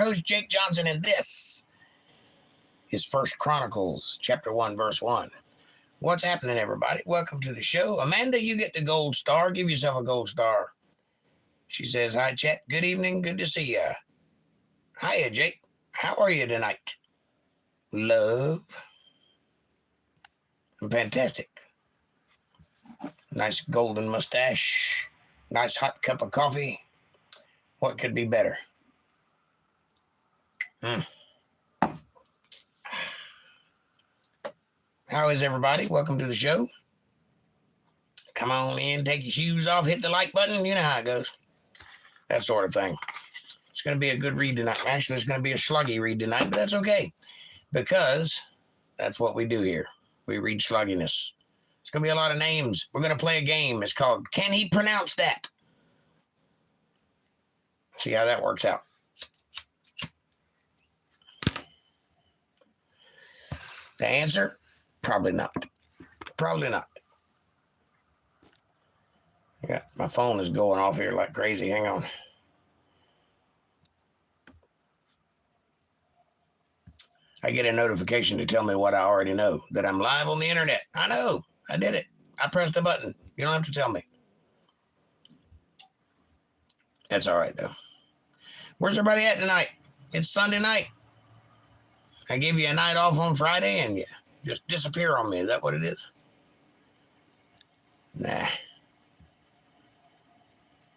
host, Jake Johnson, and this is First Chronicles, chapter 1, verse 1. What's happening, everybody? Welcome to the show. Amanda, you get the gold star. Give yourself a gold star. She says, hi, chat. Good evening. Good to see ya. Hiya, Jake. How are you tonight? Love. Fantastic. Nice golden mustache. Nice hot cup of coffee. What could be better? How is everybody? Welcome to the show. Come on in, take your shoes off, hit the like button. You know how it goes. That sort of thing. It's going to be a good read tonight. Actually, it's going to be a sluggy read tonight, but that's okay. Because that's what we do here. We read slugginess. It's going to be a lot of names. We're going to play a game. It's called Can He Pronounce That? See how that works out. The answer? Probably not. Probably not. Yeah, my phone is going off here like crazy. Hang on. I get a notification to tell me what I already know, that I'm live on the internet. I know. I did it. I pressed the button. You don't have to tell me. That's all right, though. Where's everybody at tonight? It's Sunday night. I gave you a night off on Friday and you just disappear on me. Is that what it is? Nah.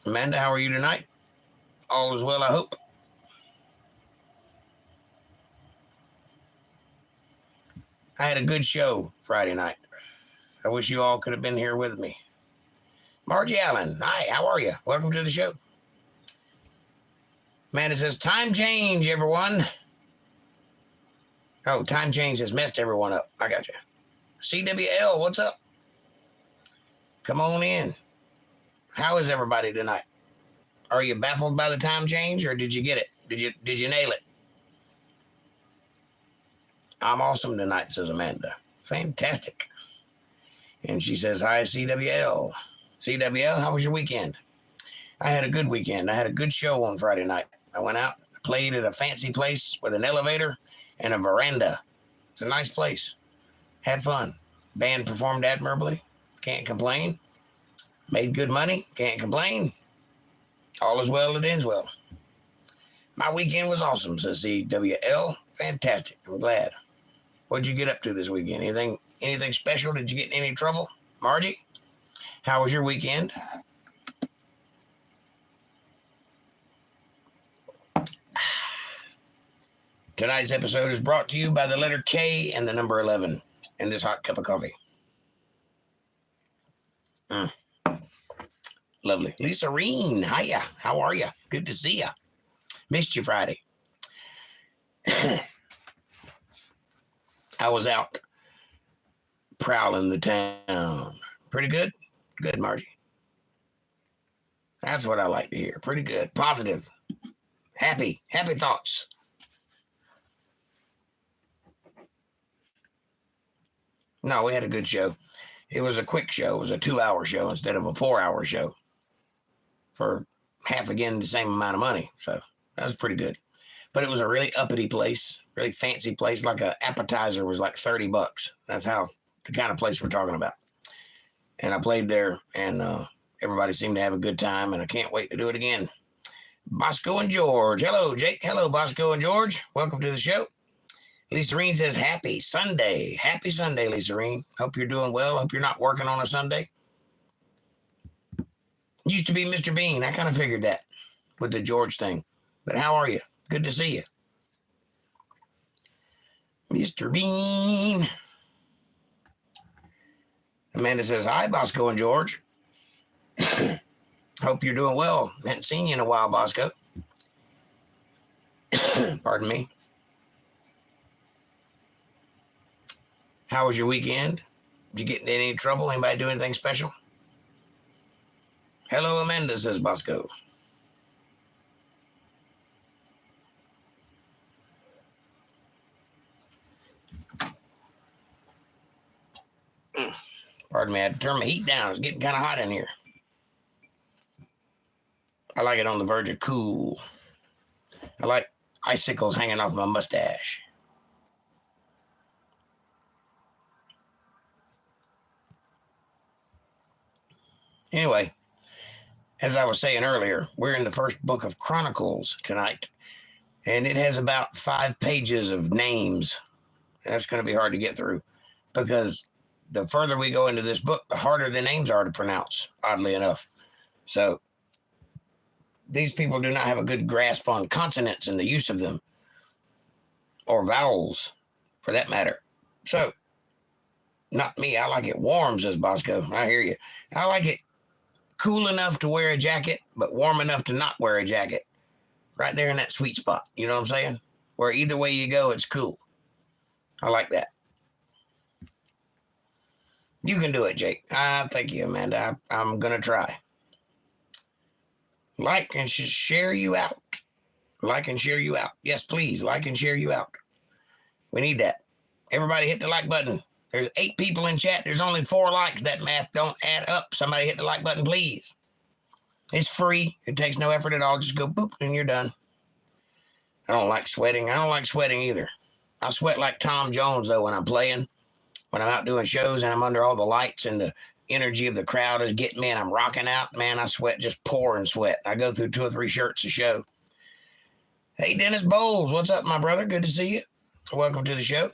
Amanda, how are you tonight? All is well, I hope. I had a good show Friday night. I wish you all could have been here with me. Margie Allen, hi, how are you? Welcome to the show. Amanda says, time change, everyone. Oh, time change has messed everyone up. I got you. CWL, what's up? Come on in. How is everybody tonight? Are you baffled by the time change, or did you get it? Did you nail it? I'm awesome tonight, says Amanda. Fantastic. And she says, hi, CWL. CWL, how was your weekend? I had a good weekend. I had a good show on Friday night. I went out, played at a fancy place with an elevator and a veranda. It's a nice place. Had fun. Band performed admirably. Can't complain. Made good money. Can't complain. All is well that ends well. My weekend was awesome, says CWL. Fantastic. I'm glad. What'd you get up to this weekend? Anything special? Did you get in any trouble? Margie, how was your weekend? Tonight's episode is brought to you by the letter K and the number 11 and this hot cup of coffee. Lovely. Lisa Reen, hiya. How are you? Good to see you. Missed you Friday. I was out prowling the town. Pretty good? Good, Margie. That's what I like to hear. Pretty good. Positive. Happy thoughts. No, we had a good show. It was a quick show. It was a 2-hour show instead of a 4-hour show for half again the same amount of money. So that was pretty good. But it was a really uppity place, really fancy place. Like an appetizer was like $30. That's how the kind of place we're talking about. And I played there, and everybody seemed to have a good time, and I can't wait to do it again. Bosco and George. Hello, Jake. Hello, Bosco and George. Welcome to the show. Lisa Reen says, happy Sunday. Happy Sunday, Lisa Reen. Hope you're doing well. Hope you're not working on a Sunday. Used to be Mr. Bean. I kind of figured that with the George thing. But how are you? Good to see you. Mr. Bean. Amanda says, hi, Bosco and George. Hope you're doing well. Haven't seen you in a while, Bosco. Pardon me. How was your weekend? Did you get in any trouble? Anybody do anything special? Hello, Amanda, says Bosco. Pardon me, I had to turn my heat down. It's getting kind of hot in here. I like it on the verge of cool. I like icicles hanging off my mustache. Anyway, as I was saying earlier, we're in the first book of Chronicles tonight, and it has about 5 pages of names. That's going to be hard to get through because the further we go into this book, the harder the names are to pronounce, oddly enough. So these people do not have a good grasp on consonants and the use of them, or vowels, for that matter. So, not me. I like it warm, says Bosco. I hear you. I like it cool enough to wear a jacket, but warm enough to not wear a jacket. Right there in that sweet spot. You know what I'm saying? Where either way you go, it's cool. I like that. You can do it, Jake. Thank you, Amanda. I'm going to try. Like and share you out. Like and share you out. Yes, please. Like and share you out. We need that. Everybody hit the like button. There's 8 people in chat. There's only 4 likes. That math don't add up. Somebody hit the like button, please. It's free. It takes no effort at all. Just go boop and you're done. I don't like sweating. I don't like sweating either. I sweat like Tom Jones, though, when I'm playing. When I'm out doing shows and I'm under all the lights and the energy of the crowd is getting me and I'm rocking out, man, I sweat, just pouring sweat. I go through 2 or 3 shirts a show. Hey, Dennis Bowles, what's up, my brother? Good to see you. Welcome to the show.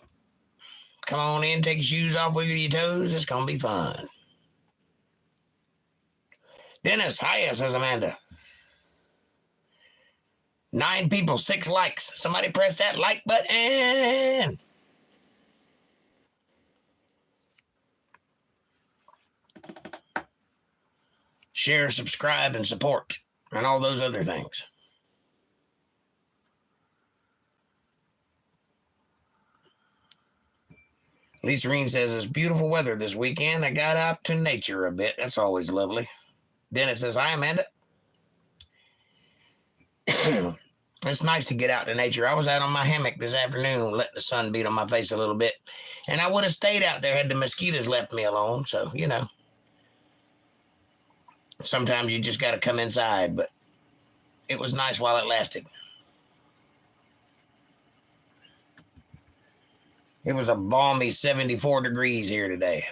Come on in, take your shoes off, wiggle your toes. It's going to be fun. Dennis, hiya, says Amanda. 9 people, 6 likes. Somebody press that like button. Share, subscribe, and support, and all those other things. Lisa Reen says, it's beautiful weather this weekend. I got out to nature a bit. That's always lovely. Dennis says, hi, Amanda. It's nice to get out to nature. I was out on my hammock this afternoon, letting the sun beat on my face a little bit. And I would have stayed out there had the mosquitoes left me alone. So, you know, sometimes you just got to come inside. But it was nice while it lasted. It was a balmy 74 degrees here today.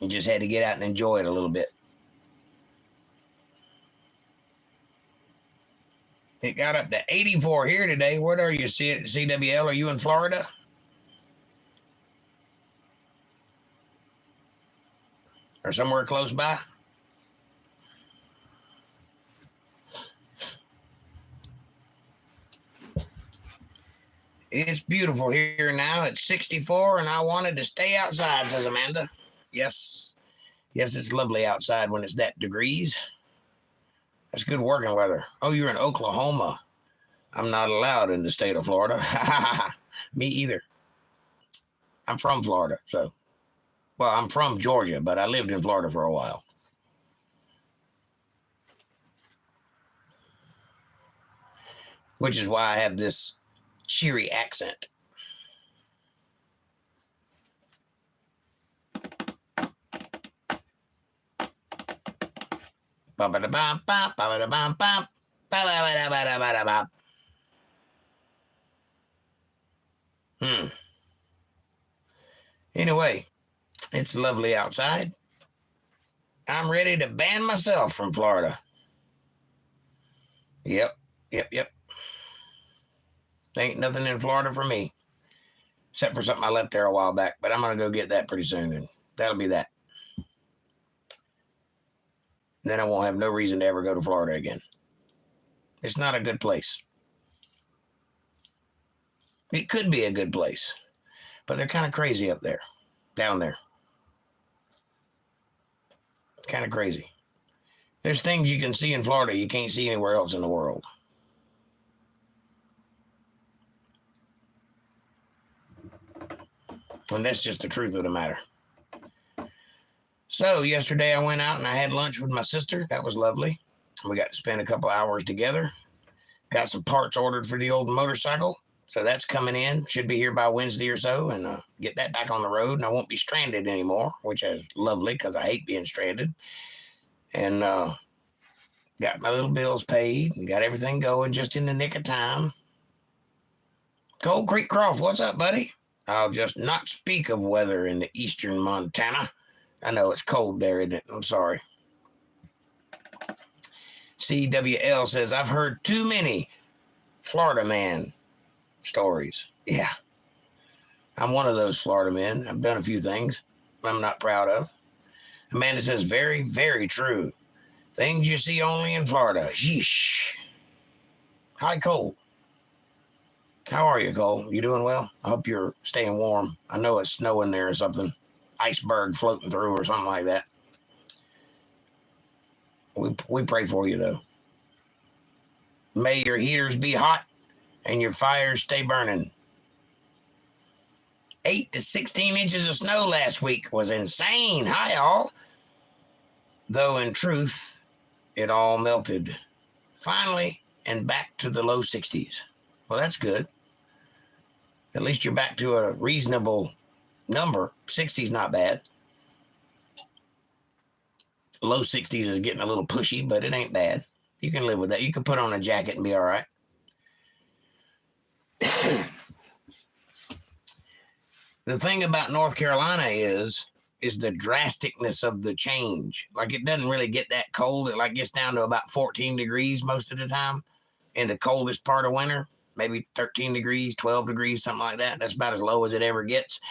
You just had to get out and enjoy it a little bit. It got up to 84 here today. Where are you, CWL? Are you in Florida? Or somewhere close by? It's beautiful here now. It's 64, and I wanted to stay outside, says Amanda. Yes. Yes, it's lovely outside when it's that degrees. That's good working weather. Oh, you're in Oklahoma. I'm not allowed in the state of Florida. Me either. I'm from Florida, so. Well, I'm from Georgia, but I lived in Florida for a while. Which is why I have this cheery accent. Anyway, it's lovely outside. I'm ready to ban myself from Florida. Yep. Ain't nothing in Florida for me. Except for something I left there a while back. But I'm going to go get that pretty soon. And that'll be that. Then I won't have no reason to ever go to Florida again. It's not a good place. It could be a good place. But they're kind of crazy up there. Down there. Kind of crazy. There's things you can see in Florida you can't see anywhere else in the world. And that's just the truth of the matter. So yesterday I went out and I had lunch with my sister. That was lovely. We got to spend a couple hours together. Got some parts ordered for the old motorcycle. So that's coming in. Should be here by Wednesday or so, and get that back on the road. And I won't be stranded anymore, which is lovely because I hate being stranded. And got my little bills paid and got everything going just in the nick of time. Cold Creek Croft, what's up, buddy? I'll just not speak of weather in the eastern Montana. I know it's cold there, isn't it? I'm sorry. CWL says, I've heard too many Florida man stories. Yeah. I'm one of those Florida men. I've done a few things I'm not proud of. Amanda says, very, very true. Things you see only in Florida. Yeesh. Hi, Cole. How are you, Cole? You doing well? I hope you're staying warm. I know it's snowing there or something. Iceberg floating through or something like that. We pray for you, though. May your heaters be hot and your fires stay burning. 8 to 16 inches of snow last week was insane. Hi, all. Though, in truth, it all melted. Finally, and back to the low 60s. Well, that's good. At least you're back to a reasonable number. 60's not bad. Low 60s is getting a little pushy, but it ain't bad. You can live with that. You can put on a jacket and be all right. The thing about North Carolina is the drasticness of the change. Like, it doesn't really get that cold. It like gets down to about 14 degrees most of the time in the coldest part of winter. Maybe 13 degrees, 12 degrees, something like that. That's about as low as it ever gets.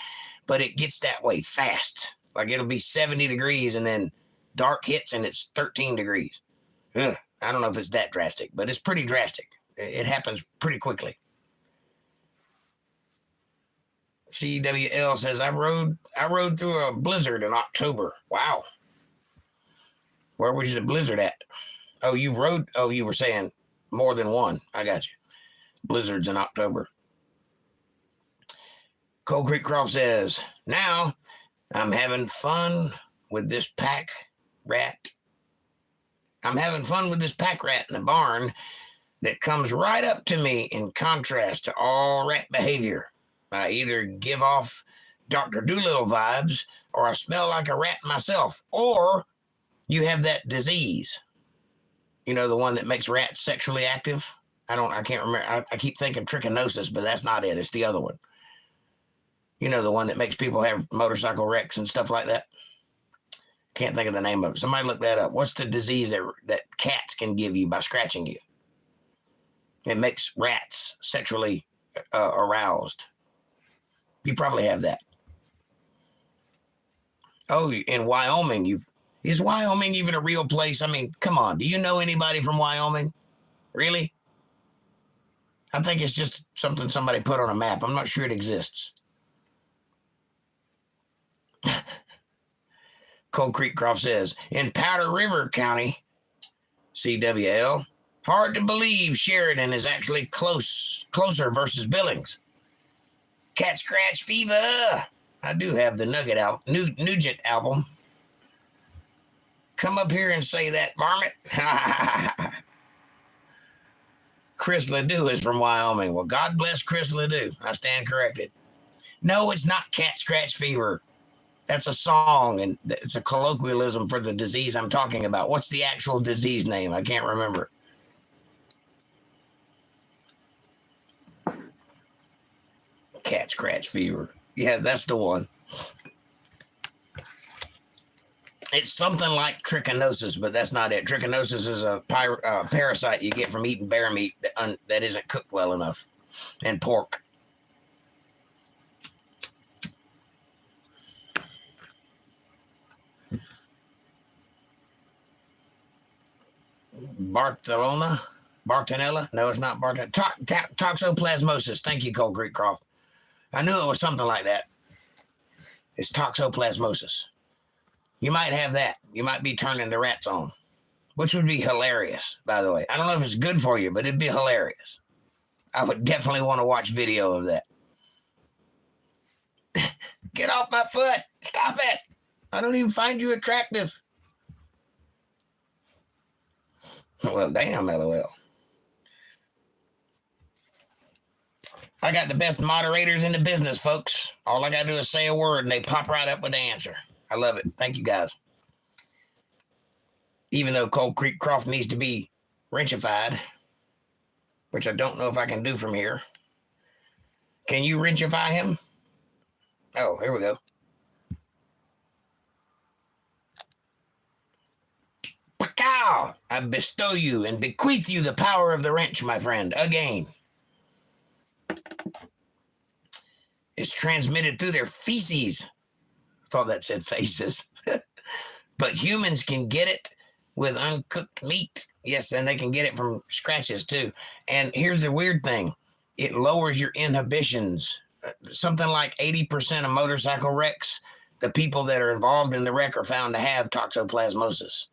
But it gets that way fast. Like, it'll be 70 degrees and then dark hits and it's 13 degrees. Ugh, I don't know if it's that drastic, but it's pretty drastic. It happens pretty quickly. CWL says, I rode through a blizzard in October. Wow. Where was the blizzard at? Oh, you were saying more than one. I got you. Blizzards in October. Cold Creek Croft says, now I'm having fun with this pack rat. I'm having fun with this pack rat in the barn that comes right up to me in contrast to all rat behavior. I either give off Dr. Doolittle vibes or I smell like a rat myself, or you have that disease. You know, the one that makes rats sexually active? I can't remember. I keep thinking trichinosis, but that's not it. It's the other one. You know, the one that makes people have motorcycle wrecks and stuff like that. Can't think of the name of it. Somebody look that up. What's the disease that cats can give you by scratching you? It makes rats sexually aroused. You probably have that. Oh, in Wyoming, is Wyoming even a real place? I mean, come on. Do you know anybody from Wyoming? Really? I think it's just something somebody put on a map. I'm not sure it exists. Cold Creek Croft says, in Powder River County, CWL, hard to believe Sheridan is actually closer versus Billings. Cat Scratch Fever. I do have the Nugent album. Come up here and say that, varmint. Chris Ledoux is from Wyoming. Well, God bless Chris Ledoux. I stand corrected. No, it's not cat scratch fever. That's a song, and it's a colloquialism for the disease I'm talking about. What's the actual disease name? I can't remember. Cat scratch fever. Yeah, that's the one. It's something like trichinosis, but that's not it. Trichinosis is a parasite you get from eating bear meat that isn't cooked well enough, and pork. Bartonella? No, it's not Bartonella. Toxoplasmosis. Thank you, Cold Creek Croft. I knew it was something like that. It's toxoplasmosis. You might have that. You might be turning the rats on, which would be hilarious, by the way. I don't know if it's good for you, but it'd be hilarious. I would definitely want to watch video of that. Get off my foot. Stop it. I don't even find you attractive. Well, damn, LOL. I got the best moderators in the business, folks. All I got to do is say a word and they pop right up with the answer. I love it. Thank you, guys. Even though Cold Creek Croft needs to be wrenchified, which I don't know if I can do from here. Can you wrenchify him? Oh, here we go. Pacow! I bestow you and bequeath you the power of the wrench, my friend, again. It's transmitted through their feces. I thought that said faces. But humans can get it with uncooked meat. Yes, and they can get it from scratches too. And here's the weird thing. It lowers your inhibitions. Something like 80% of motorcycle wrecks, the people that are involved in the wreck are found to have toxoplasmosis.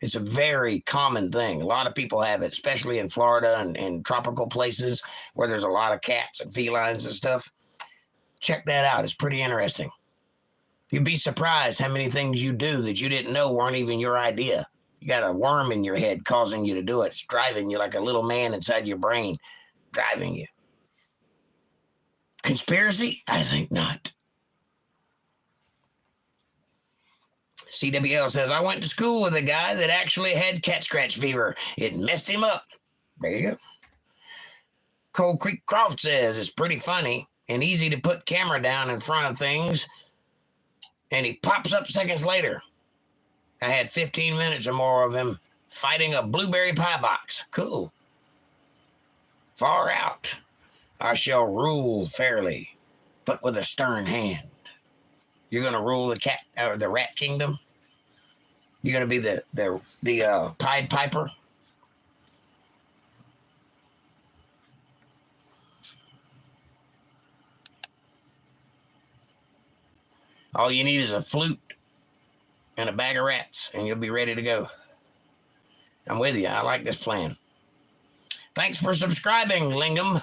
It's a very common thing. A lot of people have it, especially in Florida and tropical places where there's a lot of cats and felines and stuff. Check that out. It's pretty interesting. You'd be surprised how many things you do that you didn't know weren't even your idea. You got a worm in your head causing you to do it. It's driving you like a little man inside your brain, driving you. Conspiracy? I think not. CWL says, I went to school with a guy that actually had cat scratch fever. It messed him up. There you go. Cold Creek Croft says, it's pretty funny and easy to put camera down in front of things, and he pops up seconds later. I had 15 minutes or more of him fighting a blueberry pie box. Cool. Far out. I shall rule fairly, but with a stern hand. You're going to rule the cat or the rat kingdom? You're going to be the Pied Piper? All you need is a flute and a bag of rats, and you'll be ready to go. I'm with you. I like this plan. Thanks for subscribing, Lingam.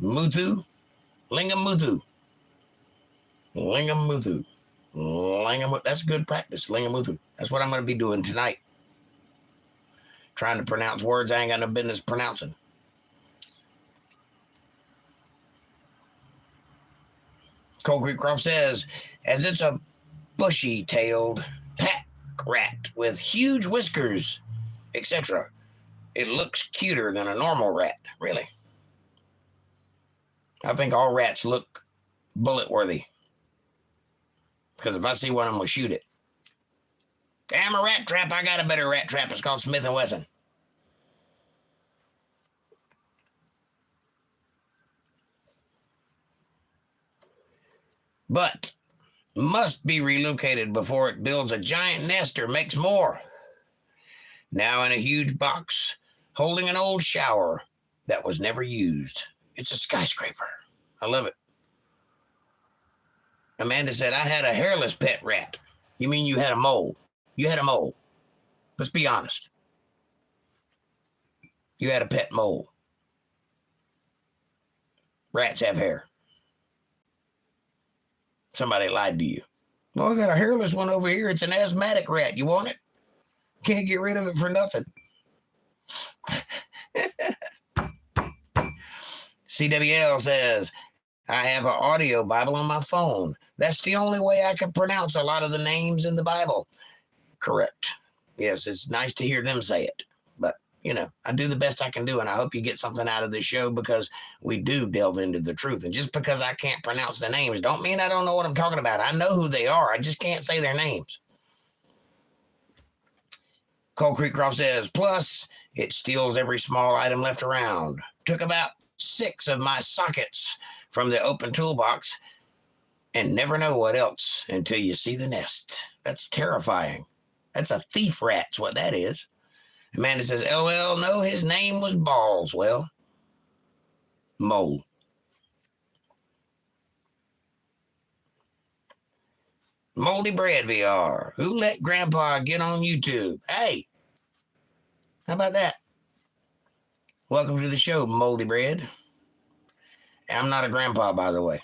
Muthu. Lingam Muthu. Lingam Muthu. Lingam. That's good practice. Lingam Muthu. That's what I'm going to be doing tonight. Trying to pronounce words I ain't got no business pronouncing. Cold Creek Croft says, as it's a bushy-tailed pack rat with huge whiskers, etc., it looks cuter than a normal rat. Really? I think all rats look bullet-worthy. Because if I see one, I'm going to shoot it. Damn, a rat trap. I got a better rat trap. It's called Smith & Wesson. But must be relocated before it builds a giant nest or makes more. Now in a huge box, holding an old shower that was never used. It's a skyscraper. I love it. Amanda said, I had a hairless pet rat. You mean you had a mole? You had a mole. Let's be honest. You had a pet mole. Rats have hair. Somebody lied to you. Well, I got a hairless one over here. It's an asthmatic rat. You want it? Can't get rid of it for nothing. CWL says, I have an audio Bible on my phone. That's the only way I can pronounce a lot of the names in the Bible. Correct. Yes, it's nice to hear them say it. But, I do the best I can do, and I hope you get something out of this show because we do delve into the truth. And just because I can't pronounce the names don't mean I don't know what I'm talking about. I know who they are. I just can't say their names. Cold Creek Croft says, plus, it steals every small item left around. Took about 6 of my sockets from the open toolbox and never know what else until you see the nest. That's terrifying. That's a thief rat's what that is. Amanda says, LOL, no, his name was Balls. Well, mole. Moldy Bread VR. Who let Grandpa get on YouTube? Hey, how about that? Welcome to the show, Moldy Bread. I'm not a grandpa, by the way.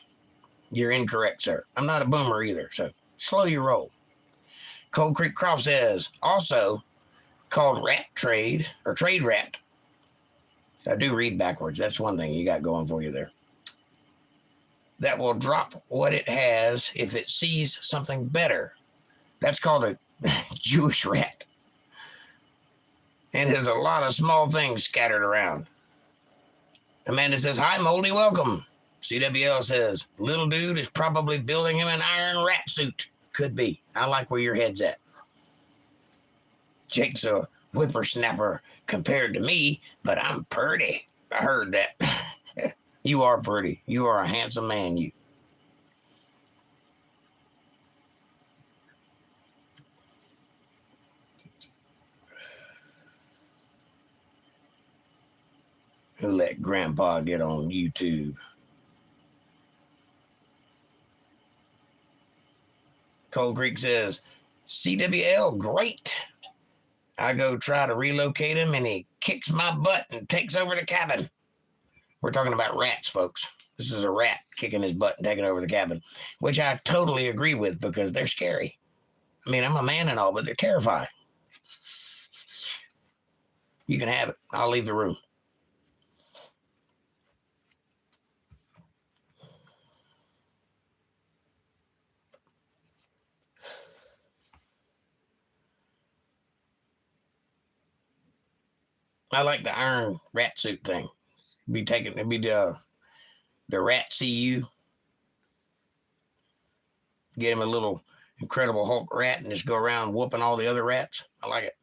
You're incorrect, sir. I'm not a boomer either, so slow your roll. Cold Creek Croft says, also, called Rat Trade, or Trade Rat. I do read backwards. That's one thing you got going for you there. That will drop what it has if it sees something better. That's called a Jewish rat. And there's a lot of small things scattered around. Amanda says, hi, Moldy, welcome. CWL says, little dude is probably building him an iron rat suit. Could be. I like where your head's at. Jake's a whippersnapper compared to me, but I'm pretty. I heard that. You are pretty. You are a handsome man, you. Who let Grandpa get on YouTube? Cold Creek says, CWL, great. I go try to relocate him and he kicks my butt and takes over the cabin. We're talking about rats, folks. This is a rat kicking his butt and taking over the cabin, which I totally agree with because they're scary. I mean, I'm a man and all, but they're terrifying. You can have it. I'll leave the room. I like the iron rat suit thing. It'd be the rat CU. Get him a little Incredible Hulk rat and just go around whooping all the other rats. I like it.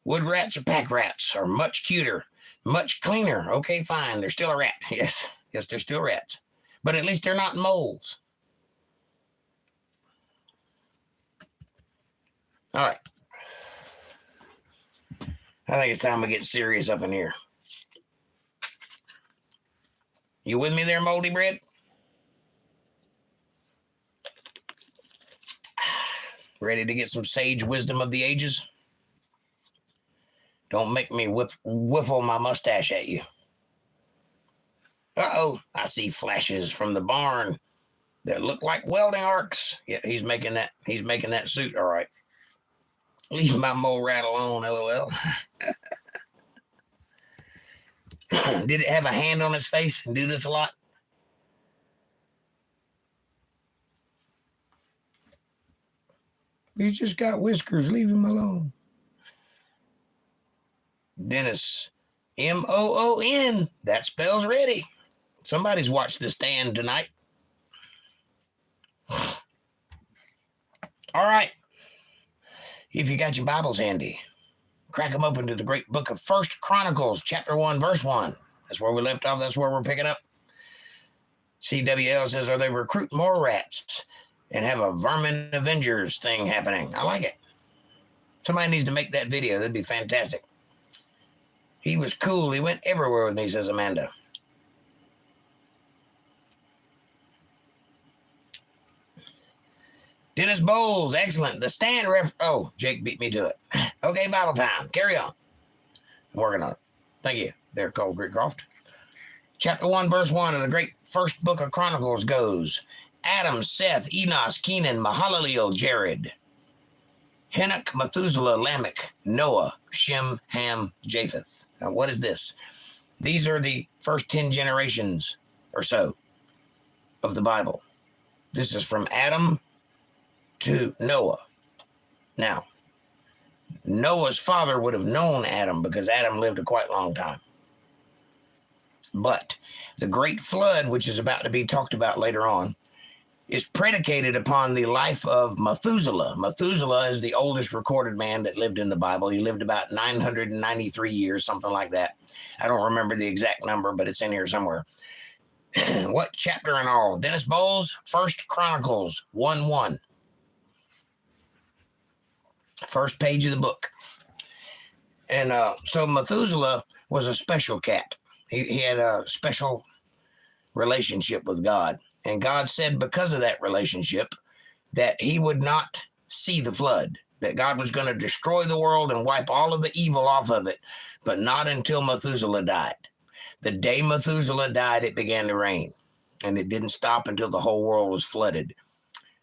Wood rats or pack rats are much cuter, much cleaner. Okay, fine. They're still a rat. Yes, they're still rats. But at least they're not moles. All right. I think it's time we get serious up in here. You with me there, Moldy Bread? Ready to get some sage wisdom of the ages? Don't make me whiffle my mustache at you. Uh-oh, I see flashes from the barn that look like welding arcs. Yeah, he's making that suit, all right. Leave my mole rat alone, LOL. Did it have a hand on its face and do this a lot? He's just got whiskers. Leave him alone. Dennis, M-O-O-N. That spells ready. Somebody's watched The Stand tonight. All right. If you got your Bibles handy, crack them open to the great book of 1 Chronicles, chapter 1, verse 1. That's where we left off. That's where we're picking up. CWL says, are they recruiting more rats and have a Vermin Avengers thing happening? I like it. Somebody needs to make that video. That'd be fantastic. He was cool. He went everywhere with me, says Amanda. Dennis Bowles, excellent. The Stand oh, Jake beat me to it. Okay, Bible time. Carry on. I'm working on it. Thank you, there, Cole Greatcroft. Chapter 1, verse 1 of the great first book of Chronicles goes, Adam, Seth, Enos, Kenan, Mahalaleel, Jared, Henoch, Methuselah, Lamech, Noah, Shem, Ham, Japheth. Now, what is this? These are the first 10 generations or so of the Bible. This is from Adam to Noah. Now, Noah's father would have known Adam because Adam lived a quite long time. But the great flood, which is about to be talked about later on, is predicated upon the life of Methuselah. Methuselah is the oldest recorded man that lived in the Bible. He lived about 993 years, something like that. I don't remember the exact number, but it's in here somewhere. What chapter and all? Dennis Bowles, 1 Chronicles 1:1. First page of the book. And so Methuselah was a special cat. He had a special relationship with God. And God said because of that relationship that he would not see the flood, that God was going to destroy the world and wipe all of the evil off of it, but not until Methuselah died. The day Methuselah died, it began to rain, and it didn't stop until the whole world was flooded.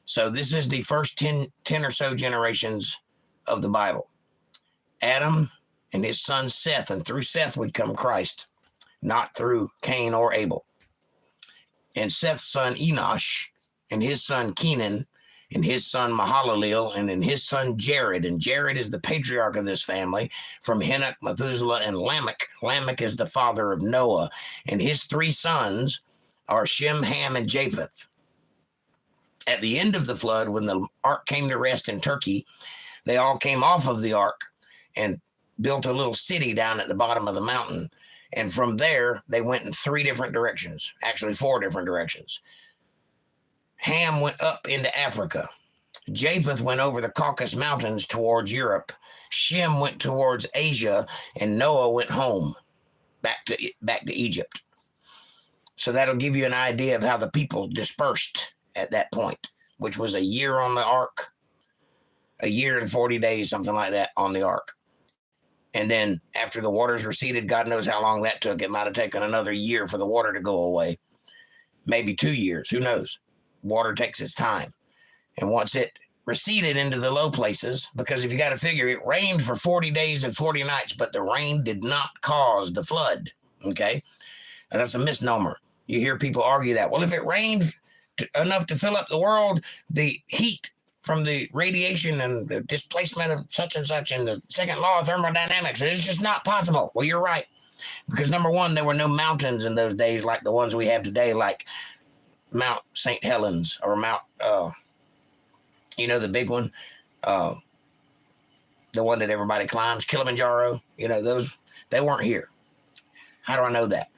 So this is the first 10 or so generations of the Bible. Adam and his son Seth, and through Seth would come Christ, not through Cain or Abel. And Seth's son Enosh, and his son Kenan, and his son Mahalalel, and then his son Jared. And Jared is the patriarch of this family from Enoch, Methuselah, and Lamech. Lamech is the father of Noah. And his three sons are Shem, Ham, and Japheth. At the end of the flood, when the ark came to rest in Turkey, they all came off of the ark and built a little city down at the bottom of the mountain. And from there, they went in three different directions, actually four different directions. Ham went up into Africa. Japheth went over the Caucasus Mountains towards Europe. Shem went towards Asia, and Noah went home, back to Egypt. So that'll give you an idea of how the people dispersed at that point, which was a year on the ark, a year and 40 days, something like that, on the ark. And then after the waters receded, God knows how long that took. It might have taken another year for the water to go away. Maybe 2 years, who knows? Water takes its time. And once it receded into the low places, because if you got to figure, it rained for 40 days and 40 nights, but the rain did not cause the flood, okay? And that's a misnomer. You hear people argue that. Well, if it rained enough to fill up the world, the heat from the radiation and the displacement of such and such and the second law of thermodynamics, it's just not possible. Well, you're right. Because number one, there were no mountains in those days like the ones we have today, like Mount St. Helens or Mount, the big one, the one that everybody climbs, Kilimanjaro, those, they weren't here. How do I know that?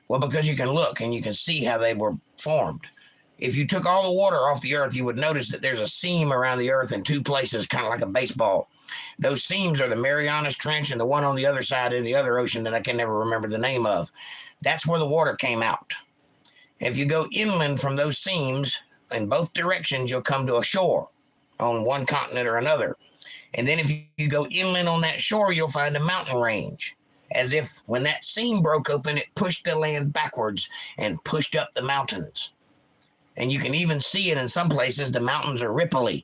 Well, because you can look and you can see how they were formed. If you took all the water off the earth, you would notice that there's a seam around the earth in two places, kind of like a baseball. Those seams are the Marianas Trench and the one on the other side of the other ocean that I can never remember the name of. That's where the water came out. If you go inland from those seams in both directions, you'll come to a shore on one continent or another. And then if you go inland on that shore, you'll find a mountain range. As if when that seam broke open, it pushed the land backwards and pushed up the mountains. And you can even see it in some places. The mountains are ripply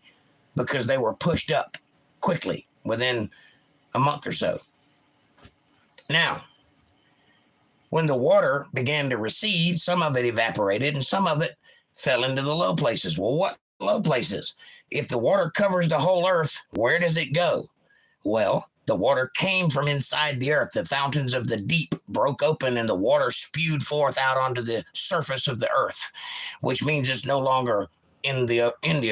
because they were pushed up quickly within a month or so. Now, when the water began to recede, some of it evaporated and some of it fell into the low places. Well, what low places? If the water covers the whole earth, where does it go? Well, the water came from inside the earth. The fountains of the deep broke open and the water spewed forth out onto the surface of the earth, which means it's no longer in the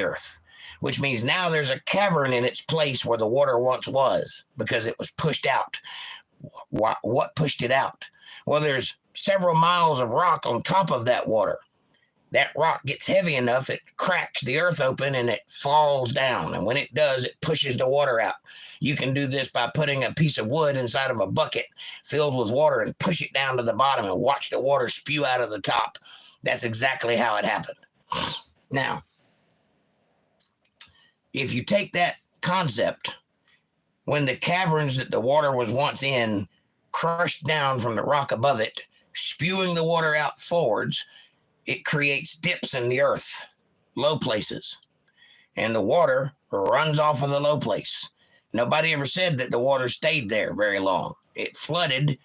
earth, which means now there's a cavern in its place where the water once was because it was pushed out. What pushed it out? Well, there's several miles of rock on top of that water. That rock gets heavy enough, it cracks the earth open and it falls down. And when it does, it pushes the water out. You can do this by putting a piece of wood inside of a bucket filled with water and push it down to the bottom and watch the water spew out of the top. That's exactly how it happened. Now, if you take that concept, when the caverns that the water was once in crushed down from the rock above it, spewing the water out forwards, it creates dips in the earth, low places, and the water runs off of the low place. Nobody ever said that the water stayed there very long. It flooded,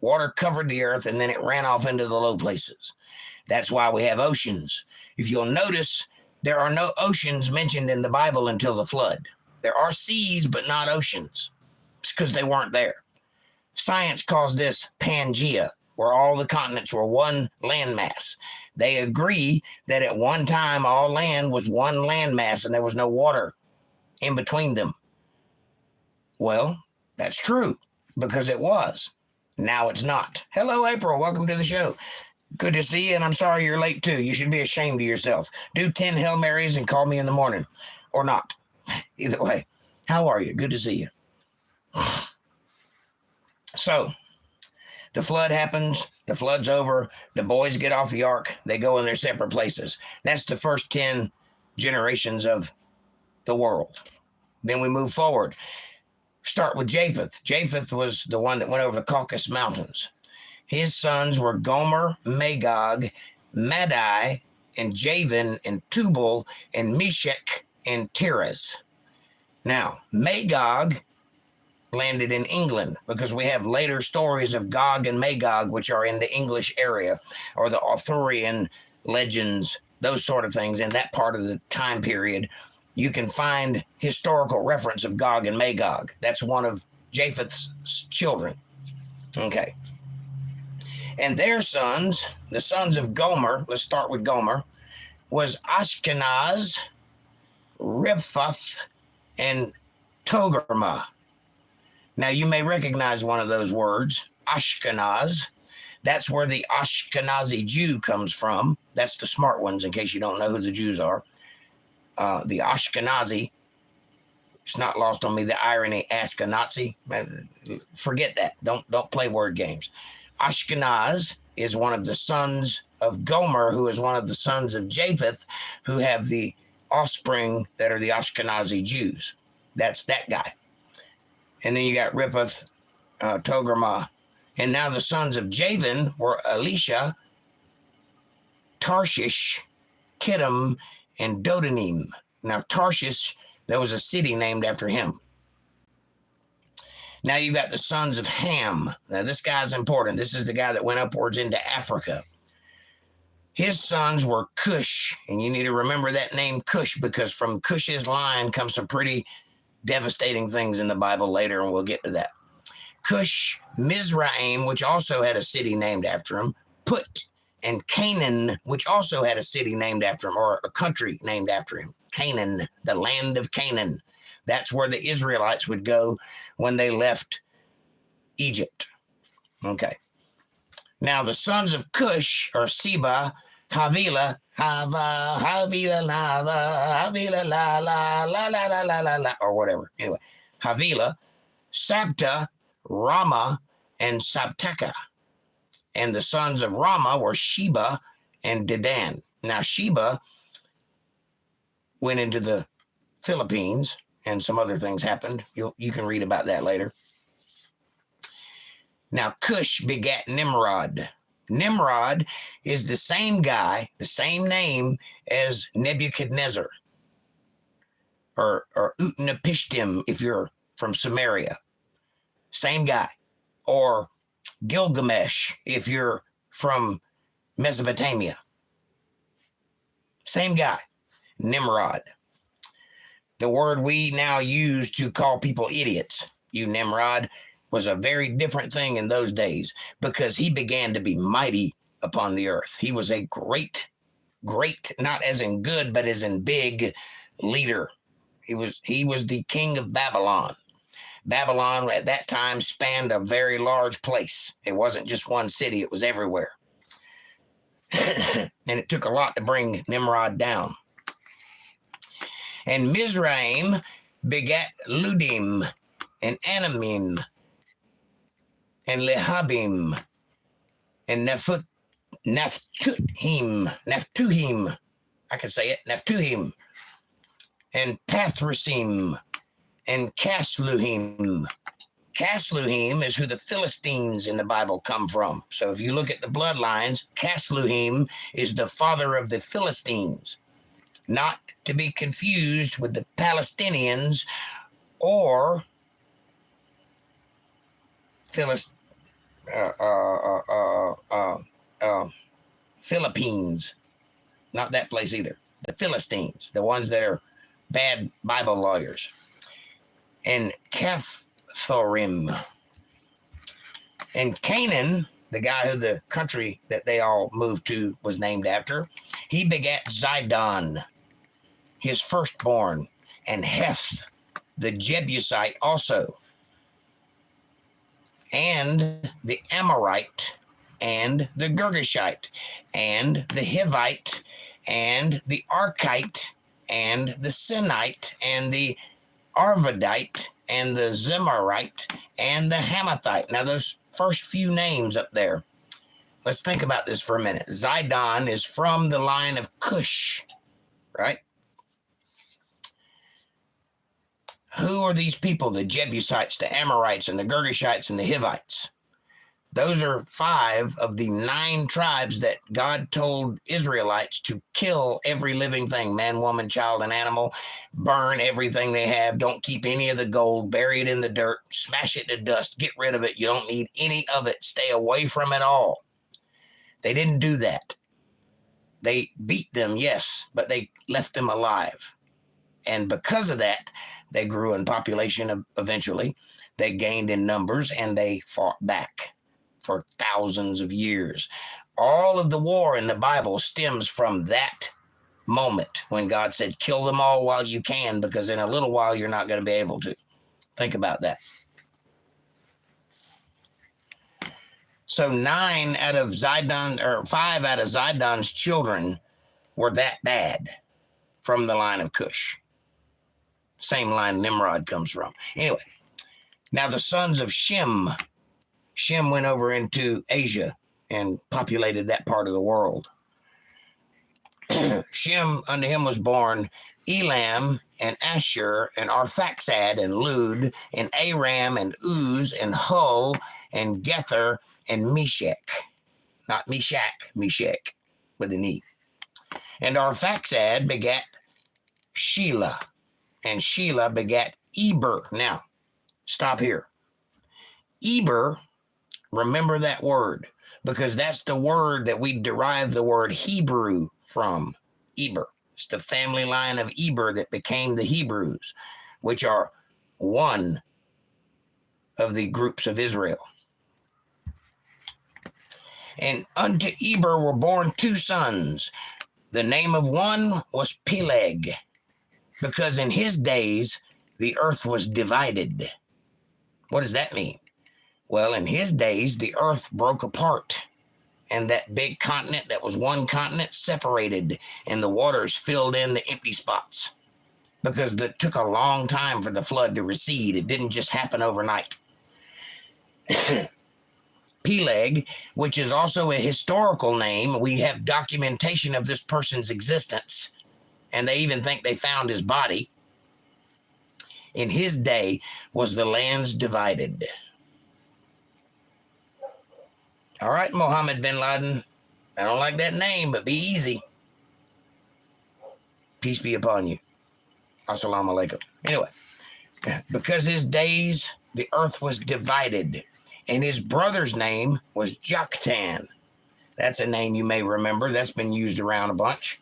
water covered the earth, and then it ran off into the low places. That's why we have oceans. If you'll notice, there are no oceans mentioned in the Bible until the flood. There are seas, but not oceans. It's because they weren't there. Science calls this Pangea, where all the continents were one landmass. They agree that at one time all land was one landmass and there was no water in between them. Well, that's true because it was. Now it's not. Hello, April. Welcome to the show. Good to see you, and I'm sorry you're late too. You should be ashamed of yourself. Do 10 Hail Marys and call me in the morning, or not. Either way, how are you? Good to see you. So, the flood happens, the flood's over, the boys get off the ark, they go in their separate places. That's the first 10 generations of the world. Then we move forward. Start with Japheth. Japheth was the one that went over the Caucasus Mountains. His sons were Gomer, Magog, Madai, and Javan, and Tubal, and Meshech, and Tiras. Now, Magog landed in England, because we have later stories of Gog and Magog, which are in the English area, or the Arthurian legends, those sort of things in that part of the time period. You can find historical reference of Gog and Magog. That's one of Japheth's children. Okay. And their sons, the sons of Gomer, let's start with Gomer, was Ashkenaz, Riphath, and Togarmah. Now, you may recognize one of those words, Ashkenaz. That's where the Ashkenazi Jew comes from. That's the smart ones, in case you don't know who the Jews are. The Ashkenazi, it's not lost on me, the irony, ask a Nazi. Forget that. Don't play word games. Ashkenaz is one of the sons of Gomer, who is one of the sons of Japheth, who have the offspring that are the Ashkenazi Jews. That's that guy. And then you got Riphath, Togarmah. And now the sons of Javan were Elisha, Tarshish, Kittim, and Dodanim. Now Tarshish, there was a city named after him. Now you got the sons of Ham. Now this guy's important. This is the guy that went upwards into Africa. His sons were Cush, and you need to remember that name Cush, because from Cush's line comes some pretty devastating things in the Bible later, and we'll get to that. Cush, Mizraim, which also had a city named after him, Put, and Canaan, which also had a city named after him, or a country named after him. Canaan, the land of Canaan. That's where the Israelites would go when they left Egypt. Okay. Now the sons of Cush are Seba, Havilah, or whatever. Anyway, Havilah, Sabta, Rama, and Sabteka. And the sons of Rama were Sheba and Dedan. Now Sheba went into the Philippines, and some other things happened. You can read about that later. Now Cush begat Nimrod. Nimrod is the same guy, the same name as Nebuchadnezzar, or Utnapishtim if you're from Samaria. Same guy. Or Gilgamesh if you're from Mesopotamia. Same guy, Nimrod. The word we now use to call people idiots, you Nimrod, was a very different thing in those days, because he began to be mighty upon the earth. He was a great, not as in good, but as in big leader. He was the king of Babylon. Babylon at that time spanned a very large place. It wasn't just one city, it was everywhere. And it took a lot to bring Nimrod down. And Mizraim begat Ludim and Anamim and Lehabim and Naphtuhim, I can say it, Naphtuhim, and Pathrusim, and Casluhim. Casluhim is who the Philistines in the Bible come from. So if you look at the bloodlines, Casluhim is the father of the Philistines, not to be confused with the Palestinians or Philippines. Not that place either. The Philistines, the ones that are bad Bible lawyers. And Caphthorim. And Canaan, the guy who the country that they all moved to was named after, he begat Zidon, his firstborn, and Heth, the Jebusite also, and the Amorite, and the Girgashite, and the Hivite, and the Arkite, and the Sinite, and the Arvadite, and the Zemarite, and the Hamathite. Now those first few names up there, let's think about this for a minute. Zidon is from the line of Cush, right? Who are these people? The Jebusites, the Amorites, and the Girgashites, and the Hivites. Those are 5 of the 9 tribes that God told Israelites to kill every living thing, man, woman, child, and animal, burn everything they have, don't keep any of the gold, bury it in the dirt, smash it to dust, get rid of it. You don't need any of it. Stay away from it all. They didn't do that. They beat them, yes, but they left them alive. And because of that, they grew in population eventually. They gained in numbers, and they fought back for thousands of years. All of the war in the Bible stems from that moment when God said, kill them all while you can, because in a little while you're not going to be able to. Think about that. So 5 out of Zidon's children were that bad from the line of Cush. Same line Nimrod comes from. Anyway, now the sons of Shem. Shem went over into Asia and populated that part of the world. Shem, unto him was born Elam and Ashur and Arphaxad and Lud and Aram and Uz and Hul and Gether and Meshach. Not Meshach, Meshach with an E. And Arphaxad begat Shelah, and Shelah begat Eber. Now, stop here. Eber, remember that word, because that's the word that we derive the word Hebrew from. Eber. It's the family line of Eber that became the Hebrews, which are one of the groups of Israel. And unto Eber were born 2 sons. The name of one was Peleg, because in his days the earth was divided. What does that mean? Well, in his days the earth broke apart, and that big continent that was one continent separated, and the waters filled in the empty spots, because it took a long time for the flood to recede. It didn't just happen overnight. Peleg, which is also a historical name, we have documentation of this person's existence, and they even think they found his body. In his day was the lands divided. All right, Mohammed bin Laden. I don't like that name, but be easy. Peace be upon you. Assalamu alaikum. Anyway, because his days, the earth was divided, and his brother's name was Joktan. That's a name you may remember. That's been used around a bunch.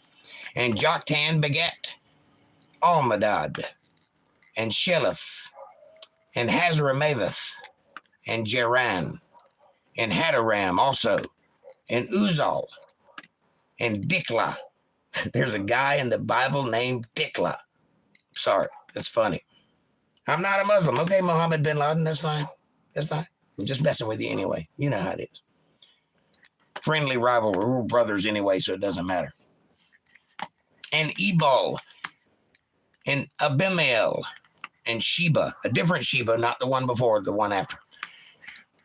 And Joktan begat Almadad, and Sheleph, and Hazarmaveth, and Jeran, and Hadaram also, and Uzal, and Diklah. There's a guy in the Bible named Diklah. Sorry, that's funny. I'm not a Muslim. Okay, Mohammed bin Laden, that's fine. That's fine. I'm just messing with you anyway. You know how it is. Friendly rivalry. We're brothers anyway, so it doesn't matter. And Ebal, and Abimael, and Sheba, a different Sheba, not the one before, the one after.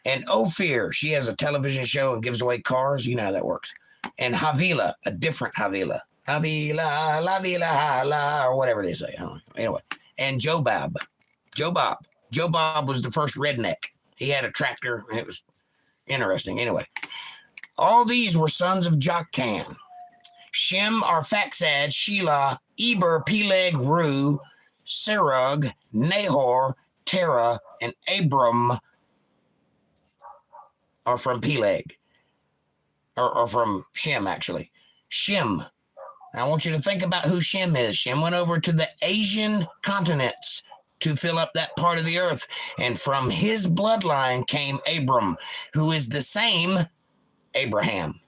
And Ophir, she has a television show and gives away cars. You know how that works. And Havilah, a different Havilah. Havilah, la vila, la, or whatever they say. I don't know. Anyway. And Jobab. Jobab was the first redneck. He had a tractor. It was interesting. Anyway. All these were sons of Joktan. Shem, Arphaxad, Shelah, Eber, Peleg, Ru, Serug, Nahor, Terah, and Abram are from Peleg, or from Shem, actually. Shem. I want you to think about who Shem is. Shem went over to the Asian continents to fill up that part of the earth, and from his bloodline came Abram, who is the same Abraham.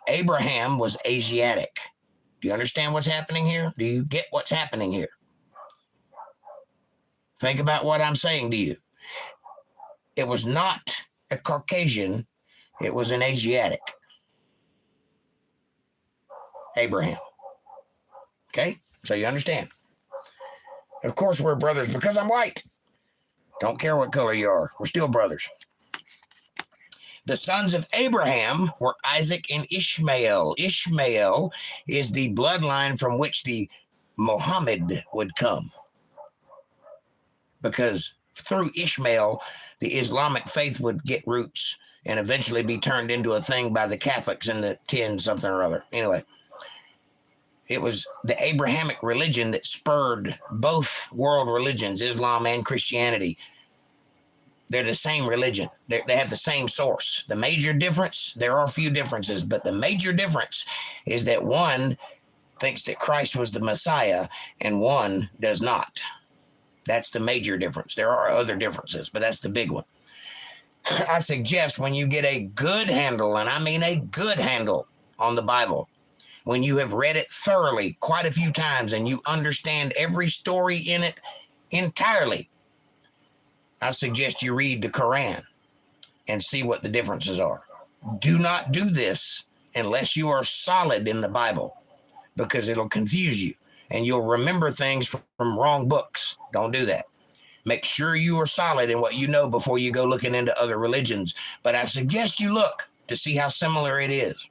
Abraham was Asiatic. Do you understand what's happening here? Do you get what's happening here? Think about what I'm saying to you. It was not a Caucasian, it was an Asiatic. Abraham. Okay? So you understand. Of course we're brothers because I'm white. Don't care what color you are. We're still brothers. The sons of Abraham were Isaac and Ishmael. Ishmael is the bloodline from which the Muhammad would come. Because through Ishmael, the Islamic faith would get roots, and eventually be turned into a thing by the Catholics in the 10 something or other. Anyway, it was the Abrahamic religion that spurred both world religions, Islam and Christianity. They're the same religion. They have the same source. The major difference, there are a few differences, but the major difference is that one thinks that Christ was the Messiah and one does not. That's the major difference. There are other differences, but that's the big one. I suggest when you get a good handle, and I mean a good handle on the Bible, when you have read it thoroughly quite a few times and you understand every story in it entirely, I suggest you read the Quran and see what the differences are. Do not do this unless you are solid in the Bible, because it'll confuse you and you'll remember things from wrong books. Don't do that. Make sure you are solid in what you know before you go looking into other religions. But I suggest you look to see how similar it is.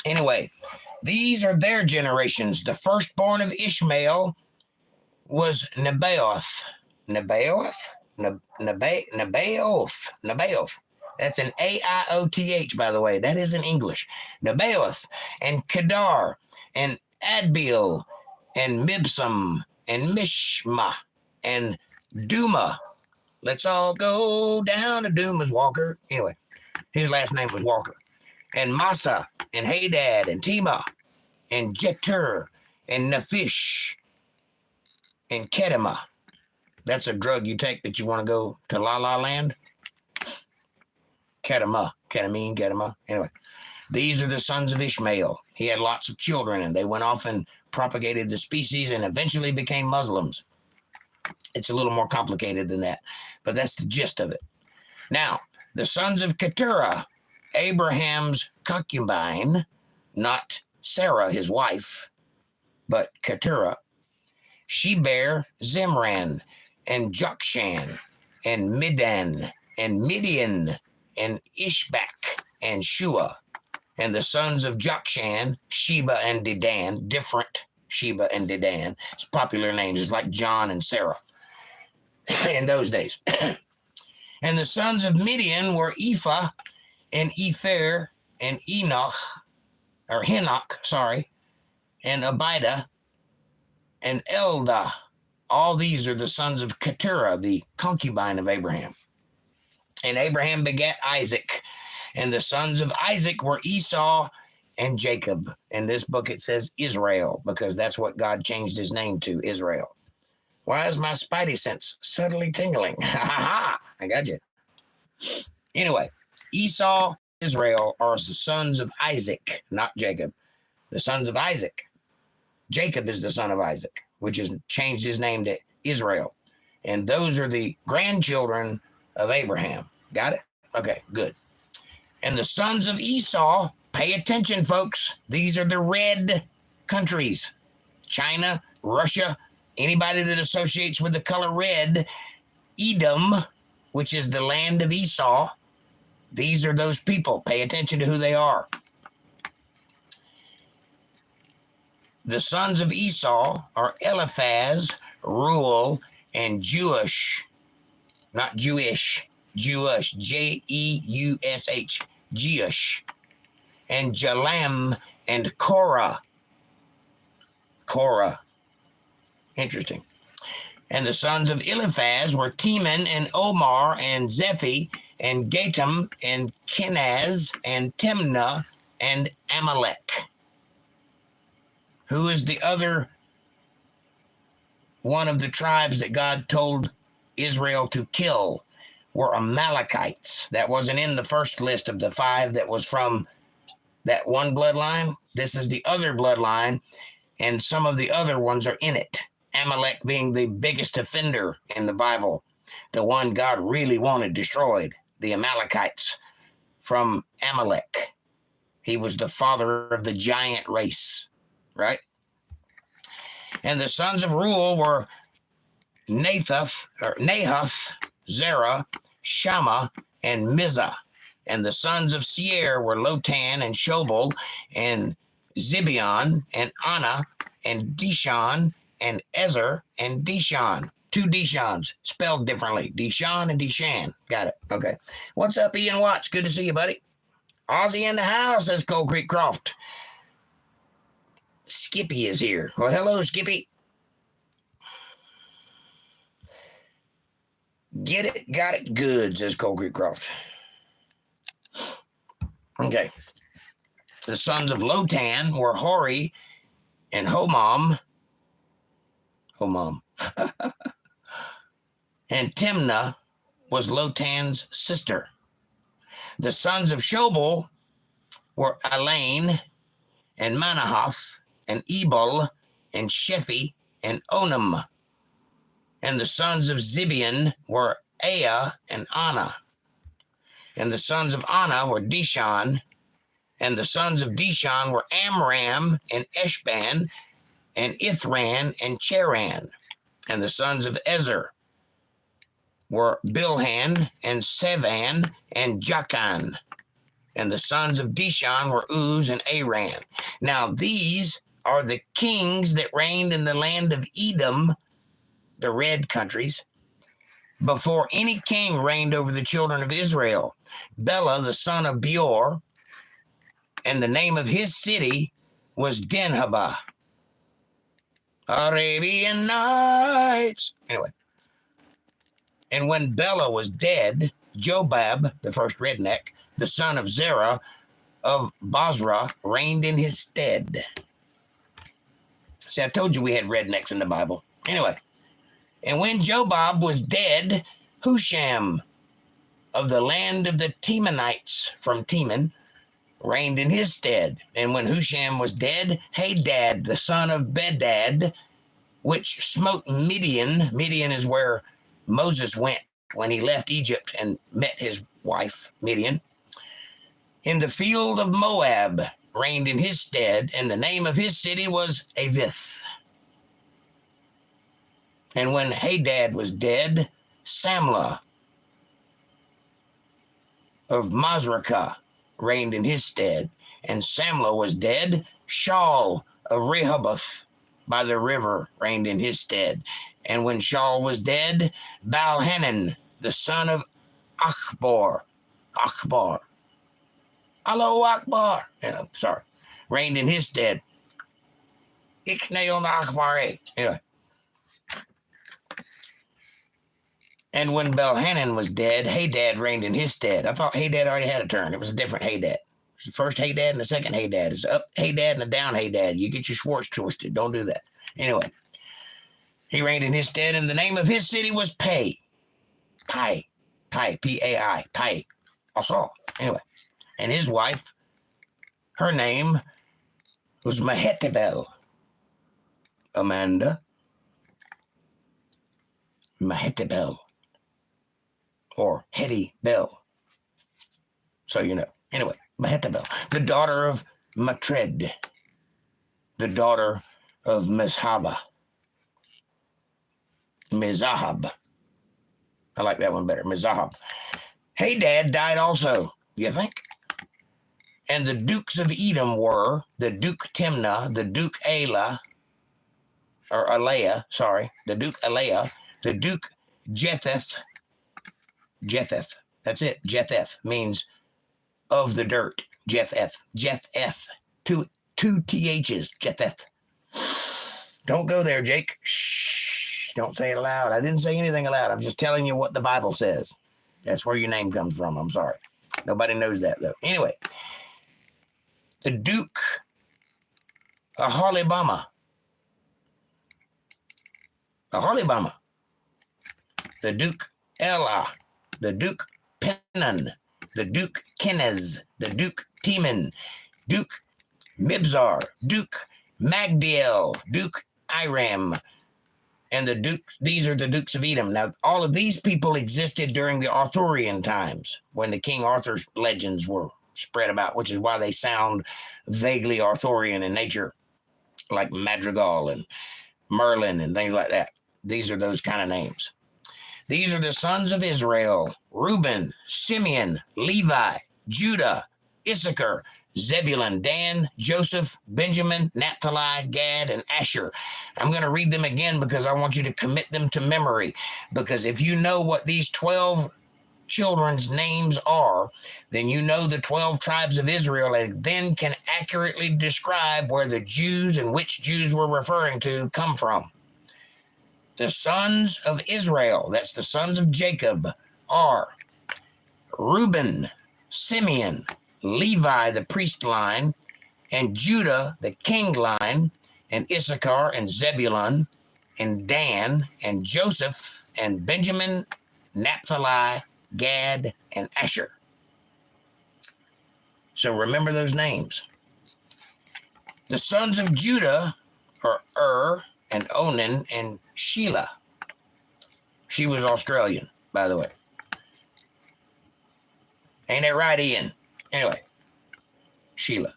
Anyway, these are their generations. The firstborn of Ishmael was Nebaioth. Nebaioth. That's an Aioth, by the way. That is in English. Nebaioth and Kedar and Adbeel and Mibsam and Mishma and Duma. Let's all go down to Duma's Walker. Anyway, his last name was Walker. And Massa and Hadad and Tema and Jetur and Nephish and Kedema. That's a drug you take that you want to go to La La Land. Ketamine. Anyway, these are the sons of Ishmael. He had lots of children, and they went off and propagated the species and eventually became Muslims. It's a little more complicated than that, but that's the gist of it. Now, the sons of Keturah, Abraham's concubine, not Sarah, his wife, but Keturah, she bare Zimran and Jokshan and Midan and Midian and Ishbak and Shua. And the sons of Jokshan, Sheba and Dedan, different Sheba and Dedan. It's popular names, it's like John and Sarah in those days. And the sons of Midian were Ephah and Epher and Henoch, and Abida and Eldah. All these are the sons of Keturah, the concubine of Abraham. And Abraham begat Isaac. And the sons of Isaac were Esau and Jacob. In this book it says Israel, because that's what God changed his name to, Israel. Why is my spidey sense subtly tingling? Ha ha ha! I got you. Anyway, Esau, Israel are the sons of Isaac, not Jacob. The sons of Isaac. Jacob is the son of Isaac, which has changed his name to Israel. And those are the grandchildren of Abraham. Got it? Okay, good. And the sons of Esau, pay attention, folks. These are the red countries. China, Russia, anybody that associates with the color red. Edom, which is the land of Esau. These are those people. Pay attention to who they are. The sons of Esau are Eliphaz, Reuel, and Jeush. Not Jewish, Jeush, Jeush, Jeush, and Jalam and Korah. Interesting. And the sons of Eliphaz were Teman and Omar and Zephi and Gatam and Kenaz and Timnah and Amalek. Who is the other one of the tribes that God told Israel to kill? Were Amalekites. That wasn't in the first list of the 5 that was from that one bloodline. This is the other bloodline, and some of the other ones are in it. Amalek being the biggest offender in the Bible, the one God really wanted destroyed, the Amalekites from Amalek. He was the father of the giant race, right? And the sons of Reuel were Nahath, Zerah, Shammah, and Mizah. And the sons of Seir were Lotan and Shobal and Zibeon and Anna and Dishon and Ezer and Dishon. two Dishons, spelled differently. Dishon and Dishan. Got it. Okay. What's up, Ian Watts? Good to see you, buddy. Aussie in the house, says Cold Creek Croft. Skippy is here. Well, hello, Skippy. Get it, got it, good, says Cold Creek Croft. Okay. The sons of Lotan were Hori and Homam. And Timnah was Lotan's sister. The sons of Shobal were Elaine and Manahath and Ebal and Shephi and Onam. And the sons of Zibeon were Aya and Anna. And the sons of Anna were Dishon. And the sons of Dishon were Amram and Eshban and Ithran and Cheran. And the sons of Ezer were Bilhan and Sevan and Jachan. And the sons of Dishon were Uz and Aran. Now these are the kings that reigned in the land of Edom, the red countries, before any king reigned over the children of Israel. Bela, the son of Beor, and the name of his city was Dinhabah. Arabian Nights. Anyway. And when Bela was dead, Jobab, the first redneck, the son of Zerah of Basra, reigned in his stead. See, I told you we had rednecks in the Bible. Anyway. And when Jobab was dead, Husham of the land of the Temanites from Teman reigned in his stead. And when Husham was dead, Hadad, the son of Bedad, which smote Midian. Midian is where Moses went when he left Egypt and met his wife, Midian. In the field of Moab reigned in his stead, and the name of his city was Avith. And when Hadad was dead, Samlah of Masrekah reigned in his stead. And Samlah was dead, Shaul of Rehoboth by the river reigned in his stead. And when Shaul was dead, Baalhanan, the son of Akbar, Allahu Akbar, reigned in his stead. Ikneon Akbar. Anyway. And when Baalhanan was dead, Hadad reigned in his stead. I thought Hadad already had a turn. It was a different Hadad. The first Hadad and the second Hadad. It's up Hadad and a down Hadad. You get your Schwartz twisted. Don't do that. Anyway, he reigned in his stead, and the name of his city was Pai, P-A-I, Pai. Also, anyway, and his wife, her name was Mehetabel. Amanda. Mehetabel. Or Hetty Bell. So you know. Anyway, Mehetabel, the daughter of Matred, the daughter of Mizahab. I like that one better, Mizahab. Hadad died also, you think? And the dukes of Edom were the Duke Timnah, the Duke Alea, the Duke Alea, the Duke Jetheth, that's it. Jetheth means of the dirt. Jetheth. Two THs. Jetheth. Don't go there, Jake. Shh. Don't say it aloud. I didn't say anything aloud. I'm just telling you what the Bible says. That's where your name comes from. I'm sorry. Nobody knows that, though. Anyway. The Duke Aholibama. The Duke Elah. The Duke Penan, the Duke Kenez, the Duke Teman, Duke Mibzar, Duke Magdiel, Duke Iram, and the dukes. These are the dukes of Edom. Now, all of these people existed during the Arthurian times when the King Arthur's legends were spread about, which is why they sound vaguely Arthurian in nature, like Madrigal and Merlin and things like that. These are those kind of names. These are the sons of Israel: Reuben, Simeon, Levi, Judah, Issachar, Zebulun, Dan, Joseph, Benjamin, Naphtali, Gad, and Asher. I'm going to read them again because I want you to commit them to memory. Because if you know what these 12 children's names are, then you know the 12 tribes of Israel and then can accurately describe where the Jews and which Jews we're referring to come from. The sons of Israel, that's the sons of Jacob, are Reuben, Simeon, Levi, the priest line, and Judah, the king line, and Issachar and Zebulun, and Dan, and Joseph, and Benjamin, Naphtali, Gad, and Asher. So remember those names. The sons of Judah are and Onan and Sheila. She was Australian, by the way. Ain't that right, Ian? Anyway, Sheila.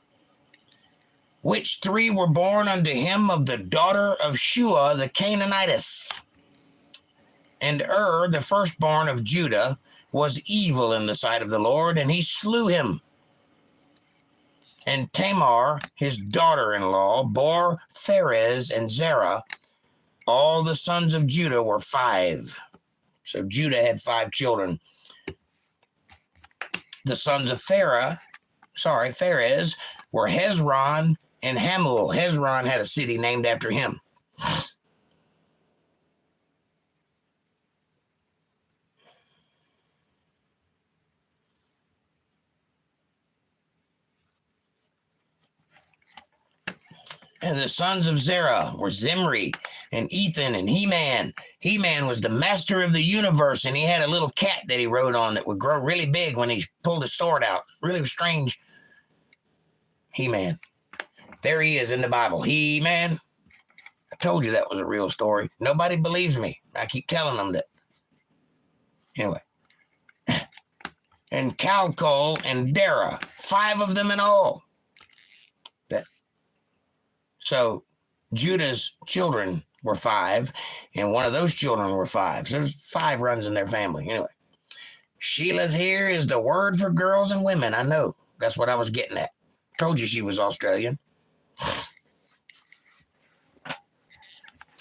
Which three were born unto him of the daughter of Shua the Canaanitess? And the firstborn of Judah, was evil in the sight of the Lord, and he slew him. And Tamar, his daughter-in-law, bore Pharez and Zerah. All the sons of Judah were 5. So Judah had 5 children. The sons of Pharez were Hezron and Hamul. Hezron had a city named after him. And the sons of Zerah were Zimri and Ethan and Heman. Heman was the master of the universe, and he had a little cat that he rode on that would grow really big when he pulled his sword out. Really strange. Heman. There he is in the Bible. He-Man. I told you that was a real story. Nobody believes me. I keep telling them that. Anyway. And Calcol and Dara. 5 of them in all. So Judah's children were 5, and one of those children were 5. So there's 5 runs in their family. Anyway. Sheila's here is the word for girls and women. I know. That's what I was getting at. Told you she was Australian.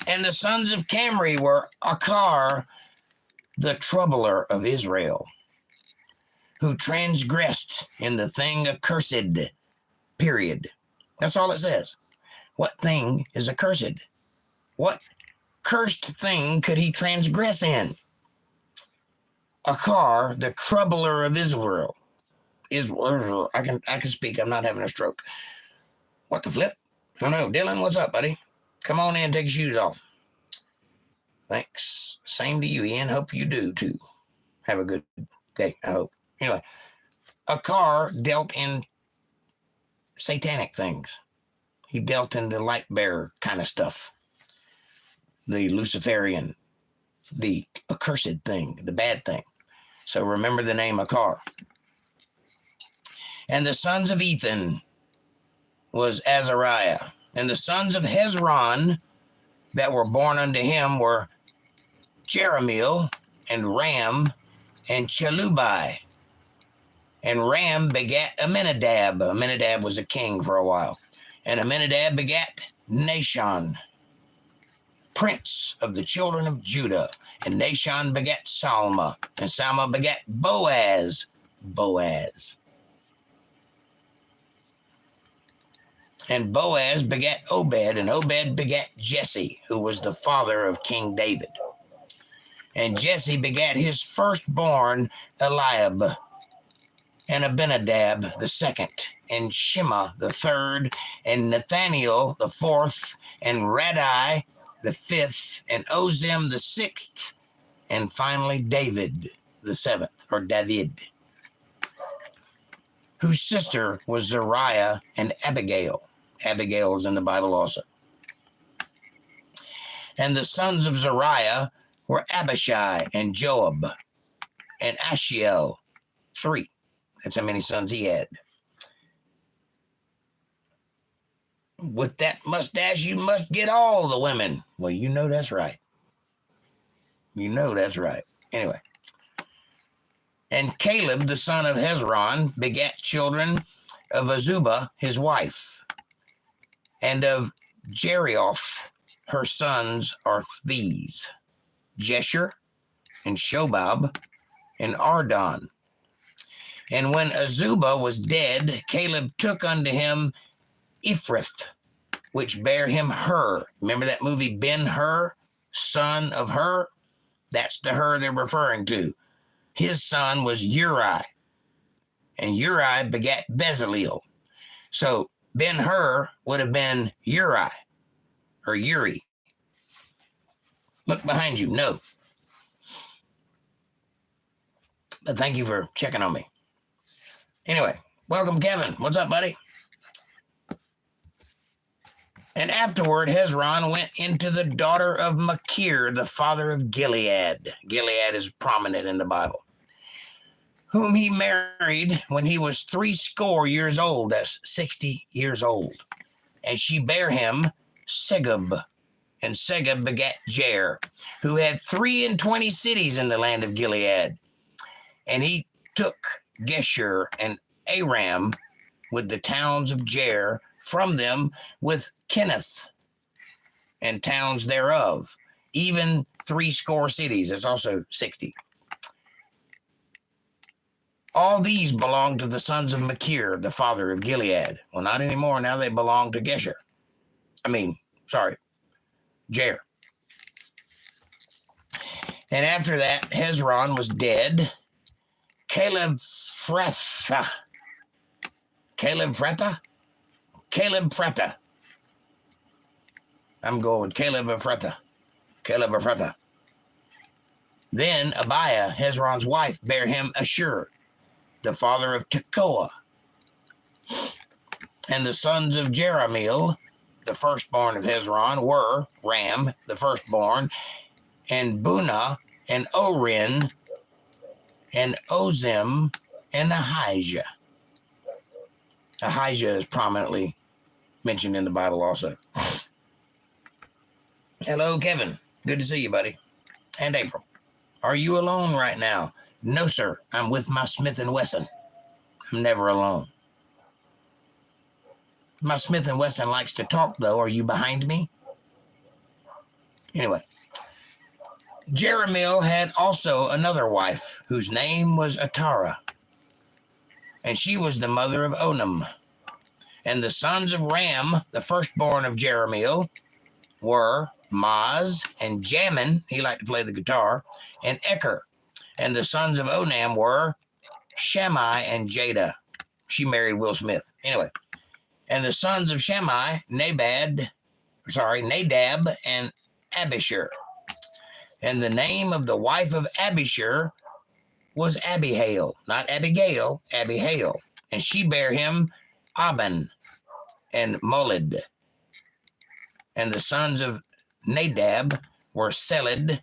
And the sons of Camri were Achar, the troubler of Israel, who transgressed in the thing accursed, period. That's all it says. What thing is accursed? What cursed thing could he transgress in? Achar, the troubler of Israel. I can speak. I'm not having a stroke. What the flip? I don't know. Dylan, what's up, buddy? Come on in, take your shoes off. Thanks. Same to you, Ian. Hope you do, too. Have a good day, I hope. Anyway, Achar dealt in satanic things. He dealt in the light bearer kind of stuff. The Luciferian, the accursed thing, the bad thing. So remember the name Achar. And the sons of Ethan was Azariah. And the sons of Hezron that were born unto him were Jeremiel and Ram and Chelubai. And Ram begat Aminadab. Aminadab was a king for a while. And Aminadab begat Nashon, prince of the children of Judah. And Nashon begat Salma. And Salma begat Boaz. And Boaz begat Obed, and Obed begat Jesse, who was the father of King David. And Jesse begat his firstborn Eliab, and Abinadab the second, and Shema the third, and Nathaniel the fourth, and Radai the fifth, and Ozim the sixth, and finally David the seventh, or David, whose sister was Zariah and Abigail. Abigail is in the Bible also. And the sons of Zariah were Abishai and Joab and Ashiel, 3. That's how many sons he had. With that mustache, you must get all the women. Well, you know that's right. You know that's right. Anyway. And Caleb, the son of Hezron, begat children of Azubah his wife, and of Jerioth her sons are these, Jesher, and Shobab, and Ardon. And when Azubah was dead, Caleb took unto him Ephrath, which bare him Hur. Remember that movie Ben-Hur, son of Hur? That's the Hur they're referring to. His son was Uri, and Uri begat Bezaleel. So Ben-Hur would have been Uri, or Uri. Look behind you. No. But thank you for checking on me. Anyway, welcome, Kevin. What's up, buddy? And afterward, Hezron went into the daughter of Machir, the father of Gilead. Gilead is prominent in the Bible. Whom he married when he was 80 years old. That's 60 years old. And she bare him Segub. And Segub begat Jair, who had 23 cities in the land of Gilead. And he took Geshur and Aram with the towns of Jair from them, with Kenneth and towns thereof, even 80 cities. It's also 60. All these belong to the sons of Machir, the father of Gilead. Well, not anymore. Now they belong to Jair. And after that, Hezron was dead. Caleb Frethah. I'm going with Caleb Frethah. Then Abiah, Hezron's wife, bare him Ashur, the father of Tekoa. And the sons of Jerahmeel, the firstborn of Hezron, were Ram, the firstborn, and Bunah, and Orin, and Ozim, and Ahijah. Ahijah is prominently mentioned in the Bible also. Hello, Kevin. Good to see you, buddy. And April. Are you alone right now? No, sir. I'm with my Smith & Wesson. I'm never alone. My Smith & Wesson likes to talk, though. Are you behind me? Anyway. Jerahmeel had also another wife, whose name was Atara, and she was the mother of Onam. And the sons of Ram, the firstborn of Jerahmeel, were Maz and Jamin, he liked to play the guitar, and Eker. And the sons of Onam were Shammai and Jada. She married Will Smith. Anyway. And the sons of Shammai, Nadab and Abishur. And the name of the wife of Abishur was Abihail, not Abigail, Abihail. And she bare him Aban and Molid. And the sons of Nadab were Seled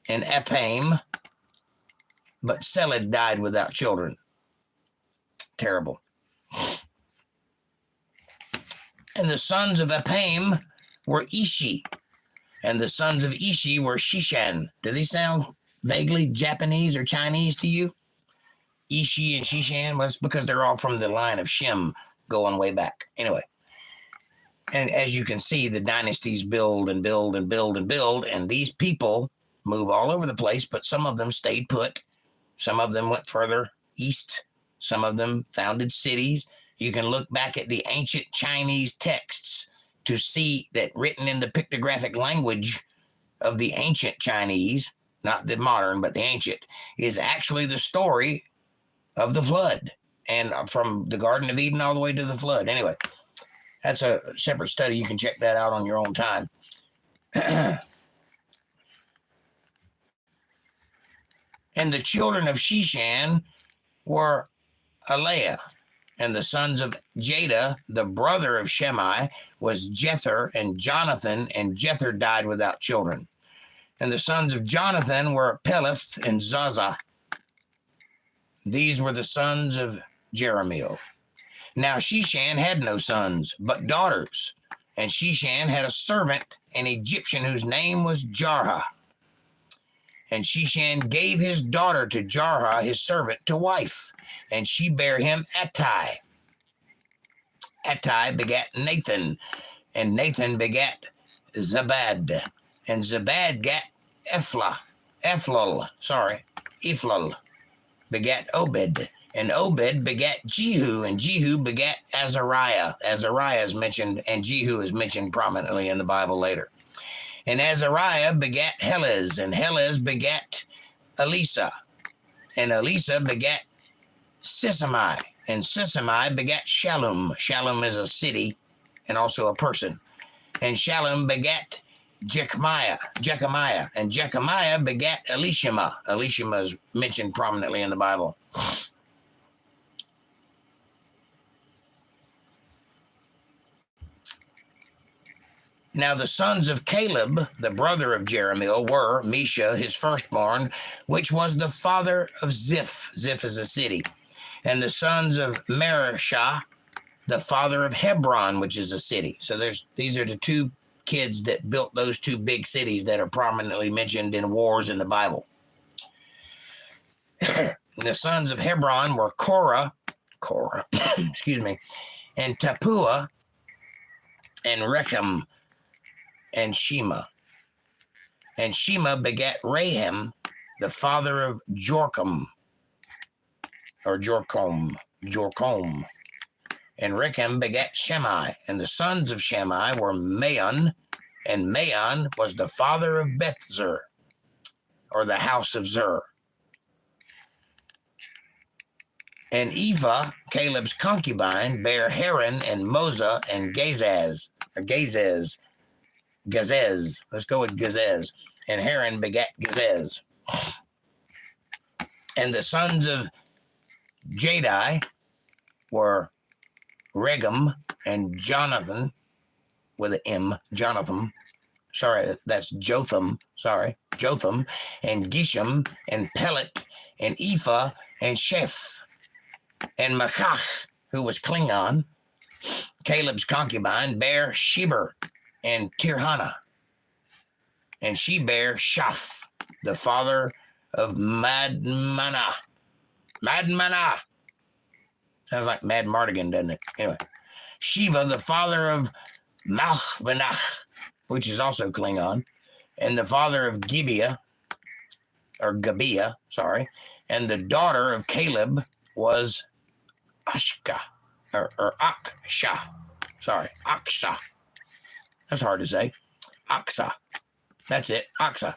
and Apaim, but Seled died without children. Terrible. And the sons of Apaim were Ishi, and the sons of Ishi were Shishan. Do these sound vaguely Japanese or Chinese to you? Ishi and Shishan? Well, it's because they're all from the line of Shem going way back. Anyway. And as you can see, the dynasties build and build and build and build, and these people move all over the place, but some of them stayed put. Some of them went further east. Some of them founded cities. You can look back at the ancient Chinese texts to see that written in the pictographic language of the ancient Chinese, not the modern, but the ancient, is actually the story of the flood, and from the Garden of Eden all the way to the flood. Anyway, that's a separate study. You can check that out on your own time. And the children of Shishan were Alea, and the sons of Jada, the brother of Shemai, was Jether and Jonathan, and Jether died without children. And the sons of Jonathan were Peleth and Zaza. These were the sons of Jerahmeel. Now Shishan had no sons, but daughters. And Shishan had a servant, an Egyptian, whose name was Jarha. And Shishan gave his daughter to Jarha, his servant, to wife. And she bare him Attai. Attai begat Nathan, and Nathan begat Zabad, and Zabad begat Ephlal begat Obed, and Obed begat Jehu, and Jehu begat Azariah. Azariah is mentioned, and Jehu is mentioned prominently in the Bible later. And Azariah begat Helez, and Helez begat Elisa, and Elisa begat Sisamai, and Sisamai begat Shallum. Shallum is a city and also a person. And Shallum begat Jechemiah, and Jechemiah begat Elishama. Elishama is mentioned prominently in the Bible. Now the sons of Caleb, the brother of Jeremiel, were Mesha, his firstborn, which was the father of Ziph. Ziph is a city. And the sons of Mareshah, the father of Hebron, which is a city. So these are the two kids that built those two big cities that are prominently mentioned in wars in the Bible. The sons of Hebron were Korah, excuse me, and Tapua, and Rechem, and Shema. And Shema begat Raham, the father of Jorcom. And Rechem begat Shammai. And the sons of Shammai were Maon, and Maon was the father of Bethzer, or the house of Zer. And Eva, Caleb's concubine, bare Haran and Moza and Gazez. Let's go with Gazez. And Haran begat Gazez. And the sons of Jadai were Regem and Jonathan, with an M, Jonathan. Sorry, that's Jotham. Jotham, and Gisham, and Pelet, and Ephah, and Sheph, and Makach, who was Klingon, Caleb's concubine, bare Sheber and Tirhana. And she bare Shaph, the father of Madmanah. Sounds like Mad Mardigan, doesn't it? Anyway, Shiva, the father of Malchbenach, which is also Klingon, and the father of Gibeah, and the daughter of Caleb was Aksha. That's hard to say. Aksa. That's it, Aksa.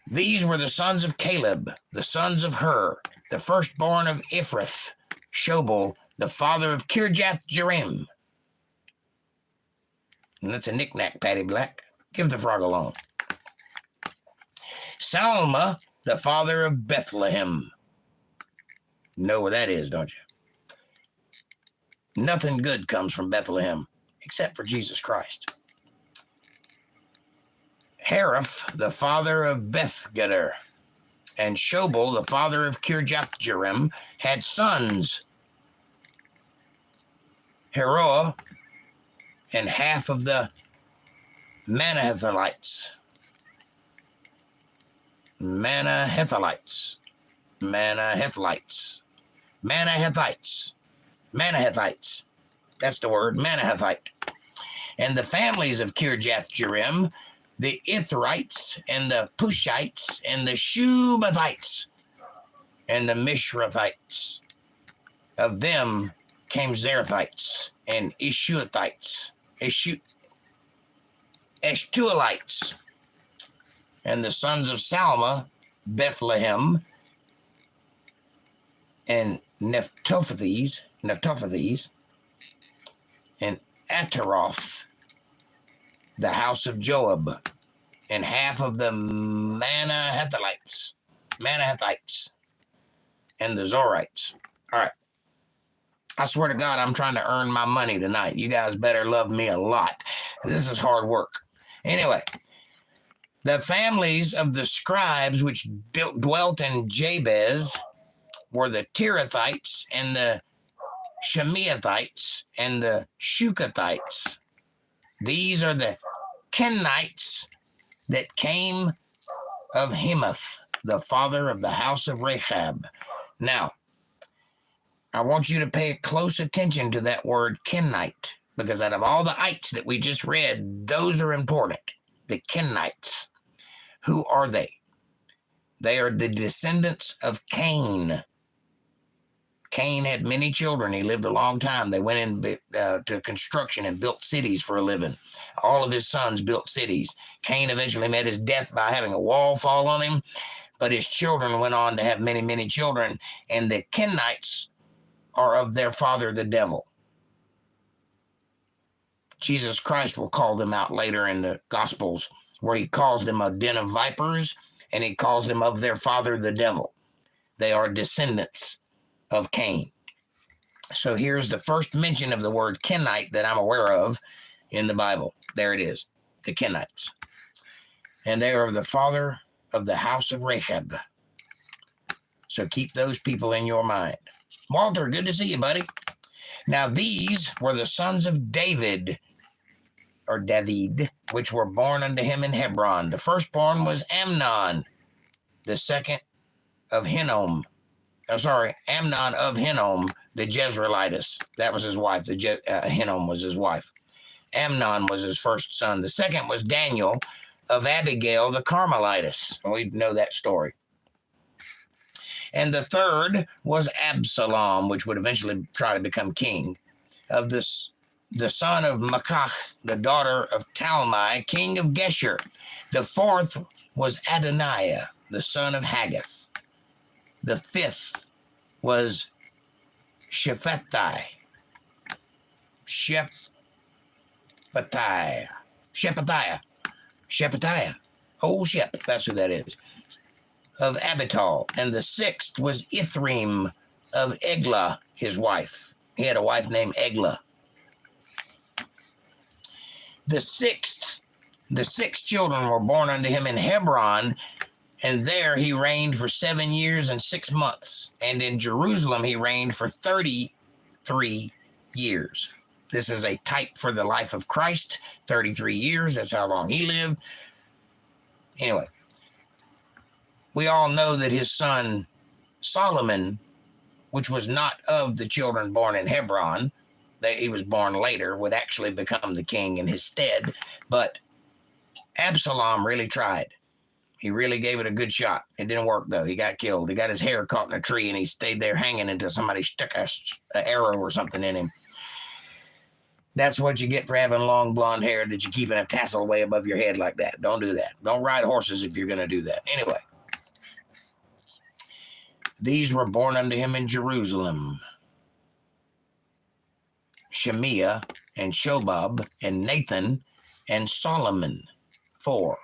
These were the sons of Caleb, the sons of Hur, the firstborn of Ephrath, Shobal, the father of Kirjath Jearim. And that's a knick-knack, Patty Black. Give the frog alone. Salma, the father of Bethlehem. Know where that is, don't you? Nothing good comes from Bethlehem, except for Jesus Christ. Haraph, the father of Bethgader, and Shobal, the father of Kirjath Jearim, had sons. Heroah, and half of the Manahethites. Manahethites. That's the word, Manahethite. And the families of Kirjath Jearim, the Ithrites, and the Pushites, and the Shubathites, and the Mishrathites. Of them came Zerethites, and Eshuatites, Eshtuelites. And the sons of Salma, Bethlehem, and Nephtophithes, and Ataroth, the house of Joab, and half of the Manahethites, and the Zorites. All right. I swear to God, I'm trying to earn my money tonight. You guys better love me a lot. This is hard work. Anyway, the families of the scribes which dwelt in Jabez were the Tirathites and the Shemeathites and the Shukathites. These are the Kenites that came of Hemath, the father of the house of Rechab. Now, I want you to pay close attention to that word Kenite, because out of all the ites that we just read, those are important. The Kenites. Who are they? They are the descendants of Cain. Cain had many children. He lived a long time. They went to construction and built cities for a living. All of his sons built cities. Cain eventually met his death by having a wall fall on him, but his children went on to have many, many children, and the Kenites are of their father, the devil. Jesus Christ will call them out later in the Gospels, where he calls them a den of vipers, and he calls them of their father, the devil. They are descendants of Cain. So here's the first mention of the word Kenite that I'm aware of in the Bible. There it is, the Kenites. And they are the father of the house of Rahab. So keep those people in your mind. Walter, good to see you, buddy. Now these were the sons of David, or David, which were born unto him in Hebron. The firstborn was Amnon, the second of Hinnom. Amnon of Hinnom, the Jezreelitess. That was his wife. Hinnom was his wife. Amnon was his first son. The second was Daniel of Abigail, the Carmelitess. We know that story. And the third was Absalom, which would eventually try to become king, of the son of Maachah, the daughter of Talmai, king of Geshur. The fourth was Adoniah, the son of Haggith. The fifth was Shephatiah. Oh, Shep, that's who that is. Of Abital. And the sixth was Ithream of Eglah, his wife. He had a wife named Eglah. The six children were born unto him in Hebron, and there he reigned for 7 years and 6 months. And in Jerusalem he reigned for 33 years. This is a type for the life of Christ, 33 years. That's how long he lived. Anyway, we all know that his son Solomon, which was not of the children born in Hebron, that he was born later, would actually become the king in his stead. But Absalom really tried. He really gave it a good shot. It didn't work, though. He got killed. He got his hair caught in a tree, and he stayed there hanging until somebody stuck an arrow or something in him. That's what you get for having long blonde hair that you keep in a tassel way above your head like that. Don't do that. Don't ride horses if you're going to do that. Anyway, these were born unto him in Jerusalem: Shemiah and Shobab and Nathan and Solomon. 4.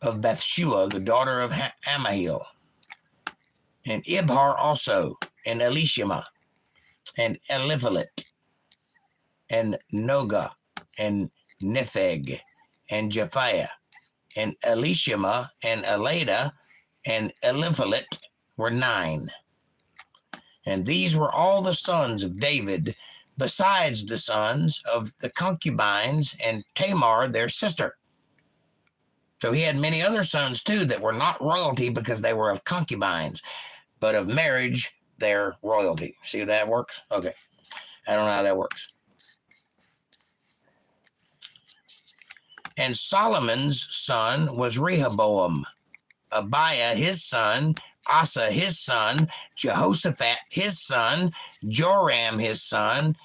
Of Bathshua, the daughter of Amahil, and Ibhar also, and Elishama, and Eliphalet, and Noga, and Nepheg, and Japhiah, and Elishama, and Elada, and Eliphalet were 9. And these were all the sons of David, besides the sons of the concubines and Tamar, their sister. So he had many other sons, too, that were not royalty because they were of concubines, but of marriage, they're royalty. See how that works? Okay. I don't know how that works. And Solomon's son was Rehoboam, Abiah his son, Asa his son, Jehoshaphat his son, Joram his son,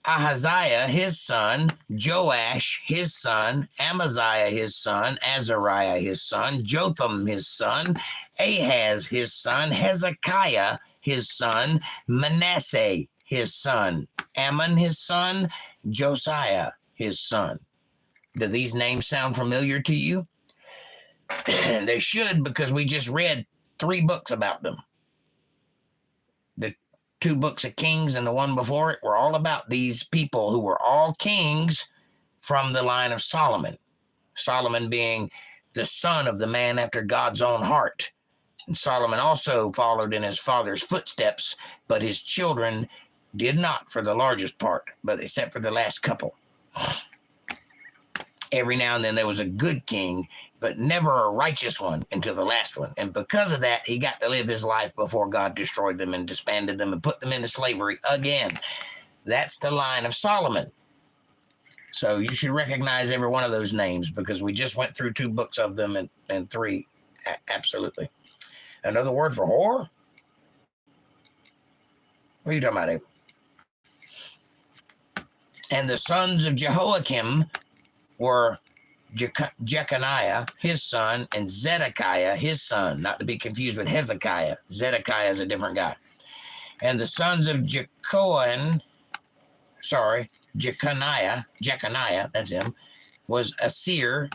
Ahaziah his son, Joash his son, Amaziah his son, Azariah his son, Jotham his son, Ahaz his son, Hezekiah his son, Manasseh his son, Ammon his son, Josiah his son. Do these names sound familiar to you? They should, because we just read 3 books about them. The 2 books of Kings and the one before it were all about these people who were all kings from the line of Solomon. Solomon being the son of the man after God's own heart. And Solomon also followed in his father's footsteps, but his children did not for the largest part, but except for the last couple. Every now and then there was a good king but never a righteous one until the last one. And because of that, he got to live his life before God destroyed them and disbanded them and put them into slavery again. That's the line of Solomon. So you should recognize every one of those names because we just went through 2 books of them and 3. Absolutely. Another word for whore? What are you talking about, Abe? And the sons of Jehoiakim were Jeconiah, his son, and Zedekiah, his son, not to be confused with Hezekiah. Zedekiah is a different guy. And the sons of Jeconiah, that's him, was Asir,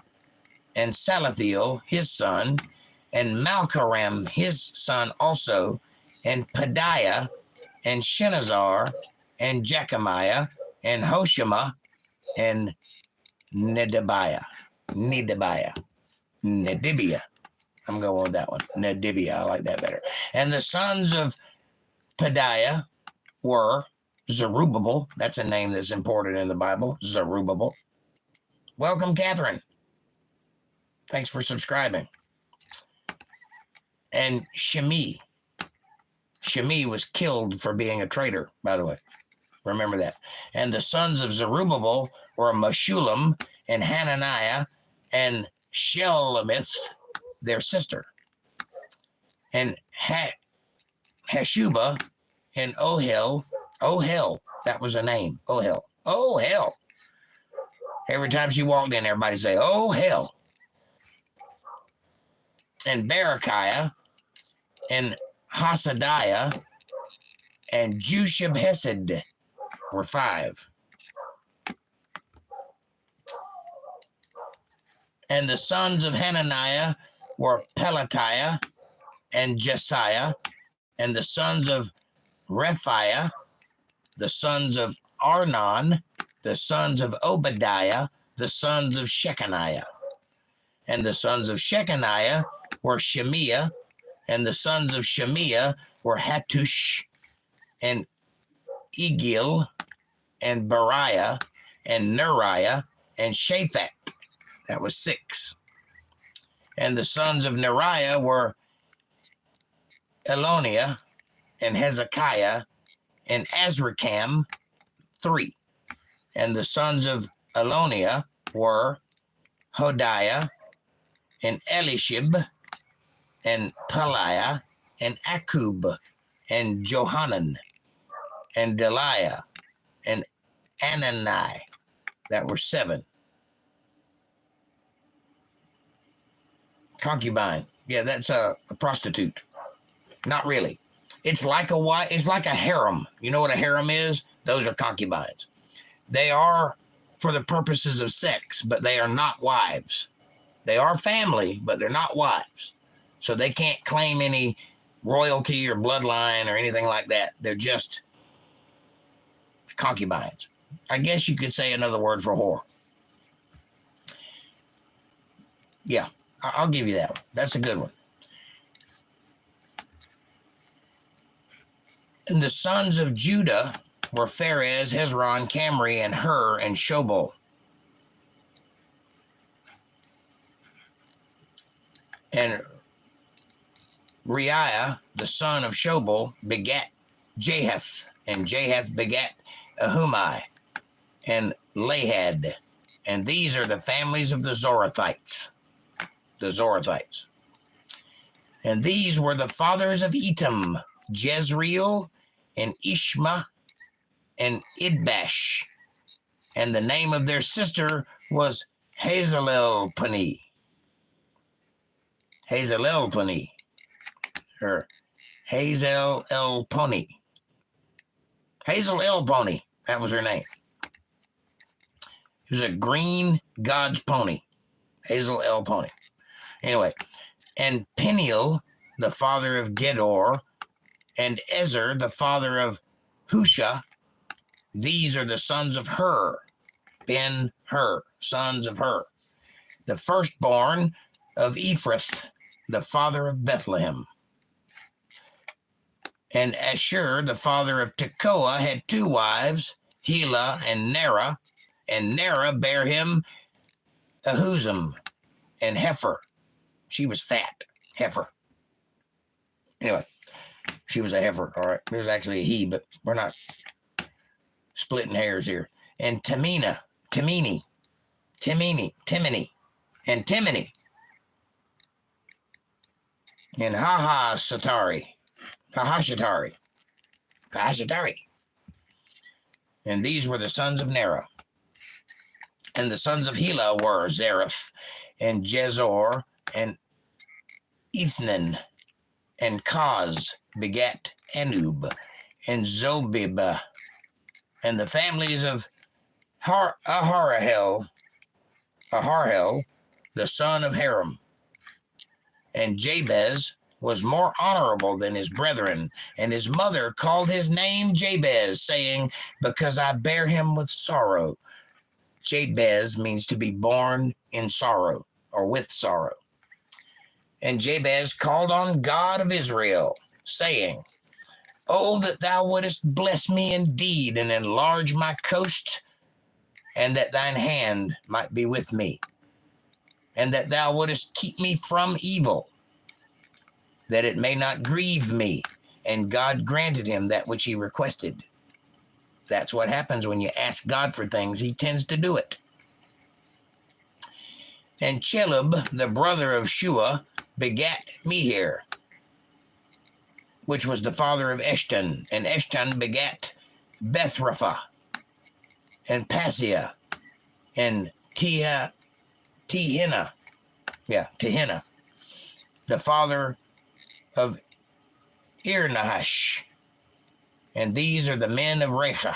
and Salathiel, his son, and Malcharam, his son also, and Pedaiah, and Shenazar, and Jechemiah, and Hoshema, and Nedibiah. I'm going with that one. Nedibiah, I like that better. And the sons of Pedaiah were Zerubbabel. That's a name that's important in the Bible. Zerubbabel. Welcome, Catherine. Thanks for subscribing. And Shimei. Shimei was killed for being a traitor, by the way. Remember that. And the sons of Zerubbabel were Meshullam and Hananiah and Shelemith, their sister. And Hashubah and Ohel. Ohel, that was a name. Ohel. Oh, hell. Every time she walked in, everybody say, oh, hell. And Berechiah and Hasadiah and Jushab Hesed were 5. And the sons of Hananiah were Pelatiah and Jesiah, and the sons of Rephiah, the sons of Arnon, the sons of Obadiah, the sons of Shechaniah. And the sons of Shechaniah were Shemiah, and the sons of Shemiah were Hattush, and Egil, and Bariah, and Neriah, and Shaphat. That was 6. And the sons of Neriah were Eloniah, and Hezekiah, and Azrikam, 3. And the sons of Eloniah were Hodiah, and Elishib, and Peliah, and Akub, and Johanan, and Deliah, and Anani. That were 7. Concubine. Yeah, that's a prostitute. Not really. It's like a harem. You know what a harem is? Those are concubines. They are for the purposes of sex, but they are not wives. They are family, but they're not wives. So they can't claim any royalty or bloodline or anything like that. They're just concubines. I guess you could say another word for whore. Yeah, I'll give you that one. That's a good one. And the sons of Judah were Pharez, Hezron, Camri, and Hur, and Shobal. And Reiah, the son of Shobal, begat Jahath, and Jahath begat Ahumai, and Lahad. And these are the families of the Zorathites. The Zorathites. And these were the fathers of Etam, Jezreel, and Ishma, and Idbash. And the name of their sister was Hazelelponi. Hazelelponi. Or Hazelelponi. Hazelelponi. That was her name. It was a green God's pony. Hazelelponi. Anyway, and Peniel, the father of Gedor, and Ezer, the father of Husha. These are the sons of Hur, Ben-Hur, sons of Hur. The firstborn of Ephrath, the father of Bethlehem. And Ashur, the father of Tekoa, had 2 wives, Helah and Nerah bare him Ahuzam. and heifer. She was fat, heifer. Anyway, she was a heifer, all right. It was actually a he, but we're not splitting hairs here. And Timini, and Timony, and Hahashatari. And these were the sons of Nera. And the sons of Hela were Zareph, and Jezor, and Ethnan, and Kaz begat Anub, and Zobib, and the families of Aharhel, the son of Haram. And Jabez was more honorable than his brethren, and his mother called his name Jabez, saying, because I bear him with sorrow. Jabez means to be born in sorrow, or with sorrow. And Jabez called on God of Israel, saying, oh, that thou wouldest bless me indeed, and enlarge my coast, and that thine hand might be with me, and that thou wouldest keep me from evil, that it may not grieve me. And God granted him that which he requested. That's what happens when you ask God for things. He tends to do it. And Chelub, the brother of Shua, begat Mehir, which was the father of Eshton. And Eshton begat Bethrapha, and Paseah, and Tehinnah, the father of Irnahash. And these are the men of Rechah.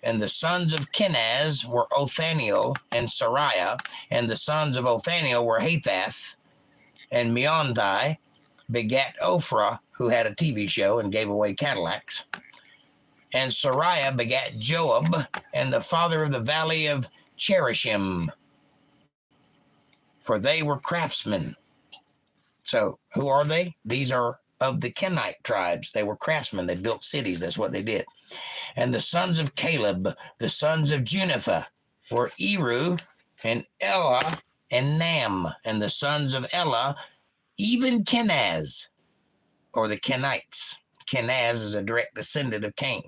And the sons of Kenaz were Othaniel and Sariah, and the sons of Othaniel were Hathath, and Meonthai begat Ophrah, who had a TV show and gave away Cadillacs. And Sariah begat Joab, and the father of the valley of Cherishim, for they were craftsmen. So who are they? These are of the Kenite tribes. They were craftsmen. They built cities. That's what they did. And the sons of Caleb, the sons of Junipha, were Eru, and Elah, and Nam. And the sons of Elah, even Kenaz, or the Kenites. Kenaz is a direct descendant of Cain.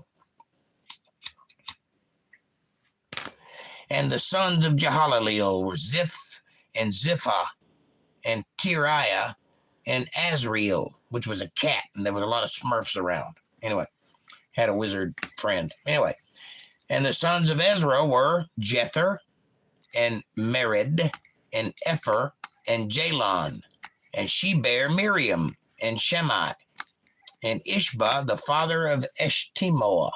And the sons of Jehalaleel were Ziph, and Ziphah, and Tiriah, and Azriel, which was a cat, and there was a lot of Smurfs around. Anyway, had a wizard friend. Anyway, and the sons of Ezra were Jether, and Mered, and Epher, and Jalon. And she bare Miriam, and Shemai, and Ishba, the father of Eshtemoa.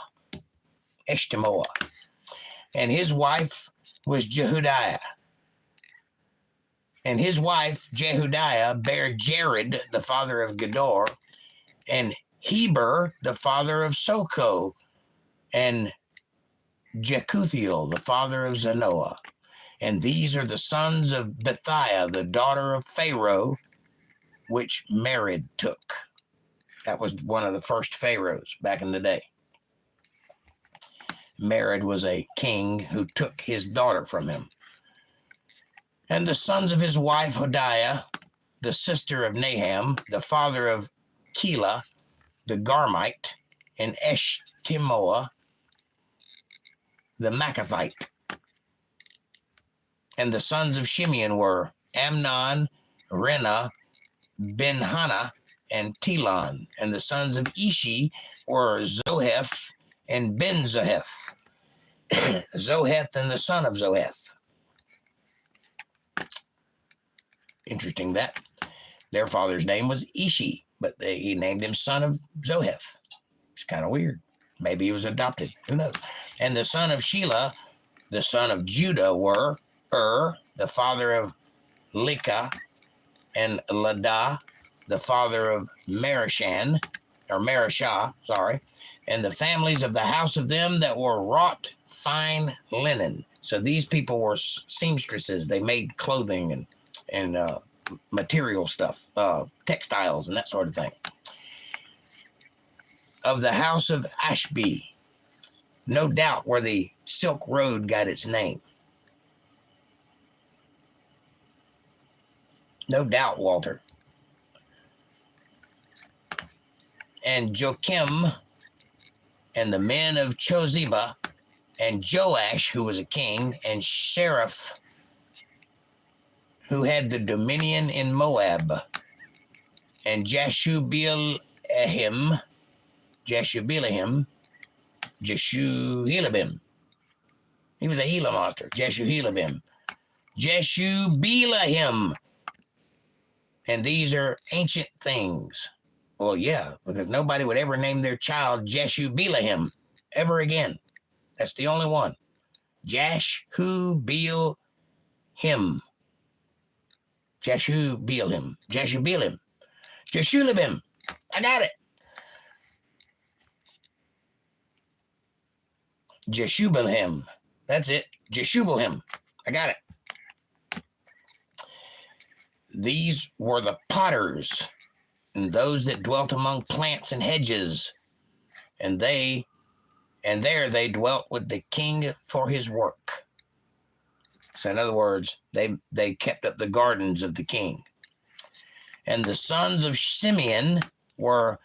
And his wife was Jehudiah. And his wife, Jehudiah, bare Jared, the father of Gedor, and Heber, the father of Soko, and Jekuthiel, the father of Zanoah. And these are the sons of Bethiah, the daughter of Pharaoh, which Mered took. That was one of the first pharaohs back in the day. Mered was a king who took his daughter from him. And the sons of his wife Hodiah, the sister of Naham, the father of Keilah, the Garmite, and Eshtemoa, the Machathite. And the sons of Shimeon were Amnon, Rena, Benhana, and Telon. And the sons of Ishi were Zoheth and Ben-Zoheth. Zoheth and the son of Zoheth. Interesting that. Their father's name was Ishi, but he named him son of Zoheth. It's kind of weird. Maybe he was adopted. Who knows? And the son of Shelah, the son of Judah, were the father of Likah, and Ladah, the father of Marishah, and the families of the house of them that were wrought fine linen. So these people were seamstresses. They made clothing and material stuff, textiles and that sort of thing. Of the house of Ashby, no doubt where the Silk Road got its name. No doubt, Walter. And Joachim and the men of Chozeba, and Joash, who was a king, and Sheriff, who had the dominion in Moab, and Jashubilahim, Jeshuhilabim. He was a Gila monster. Jeshuhilabim. Jeshubilahim. And these are ancient things. Well, yeah, because nobody would ever name their child Jeshubilahim ever again. That's the only one. Jashubilhim. Jashubilhim. Jashubilhim. Jeshulabim. I got it. Jeshubilhim. That's it. Jeshubilhim. I got it. These were the potters, and those that dwelt among plants and hedges, and there they dwelt with the king for his work. So in other words, they kept up the gardens of the king. And the sons of Simeon were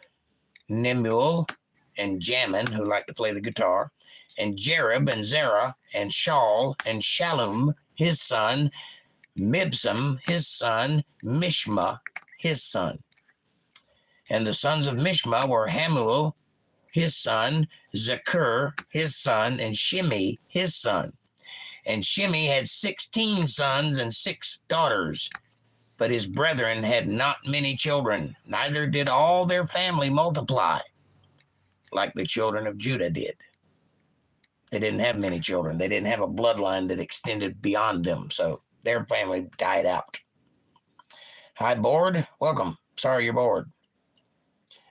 Nemuel and Jamin, who liked to play the guitar, and Jerib and Zerah and Shaul and Shallum, his son, Mibsam, his son, Mishma, his son. And the sons of Mishma were Hamuel, his son, Zakur, his son, and Shimi, his son. And Shimi had 16 sons and 6 daughters, but his brethren had not many children, neither did all their family multiply, like the children of Judah did. They didn't have many children. They didn't have a bloodline that extended beyond them, so their family died out. Hi, bored. Welcome. Sorry you're bored.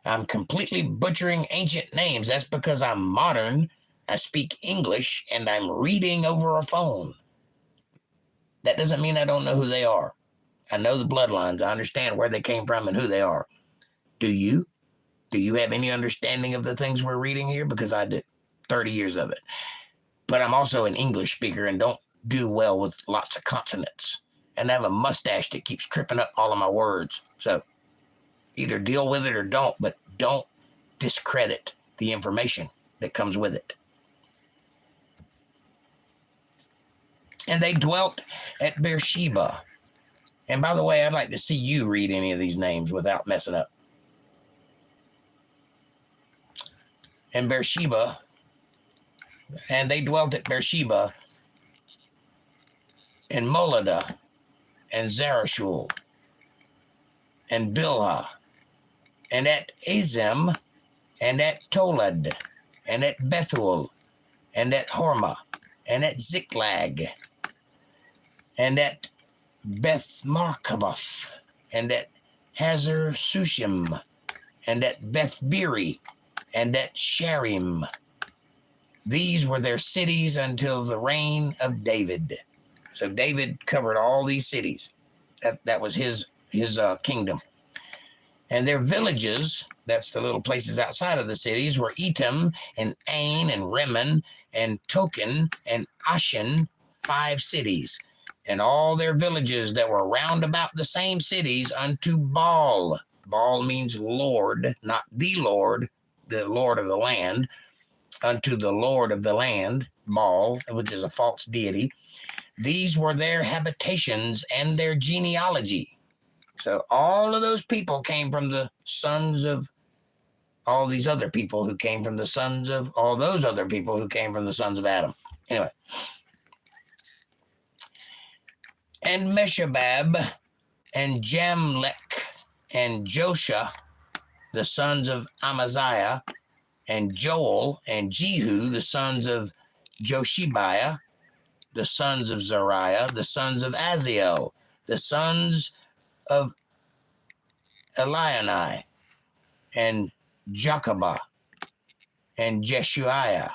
I'm completely butchering ancient names. That's because I'm modern, I speak English, and I'm reading over a phone. That doesn't mean I don't know who they are. I know the bloodlines. I understand where they came from and who they are. Do you? Do you have any understanding of the things we're reading here? Because I do. 30 years of it. But I'm also an English speaker and don't do well with lots of consonants. And I have a mustache that keeps tripping up all of my words. So either deal with it or don't, but don't discredit the information that comes with it. And they dwelt at Beersheba. And by the way, I'd like to see you read any of these names without messing up. And Beersheba, and they dwelt at Beersheba, and Moladah, and Zarashul, and Bilhah, and at Azem, and at Tolad, and at Bethuel, and at Hormah, and at Ziklag, and at Beth Markaboth, and at Hazar Sushim, and at Beth Biri, and at Sharim. These were their cities until the reign of David. So David covered all these cities. That was his kingdom. And their villages, that's the little places outside of the cities, were Etam and Ain and Rimmon and Token and Ashan, 5 cities. And all their villages that were round about the same cities unto Baal. Baal means Lord, not the Lord of the land. Unto the Lord of the land, Baal, which is a false deity. These were their habitations and their genealogy. So all of those people came from the sons of all these other people who came from the sons of all those other people who came from the sons of Adam. Anyway. And Meshabab and Jamlech and Josha, the sons of Amaziah, and Joel and Jehu, the sons of Joshibiah, the sons of Zariah, the sons of Aziel, the sons of Elionai, and Jacobah, and Jeshuiah,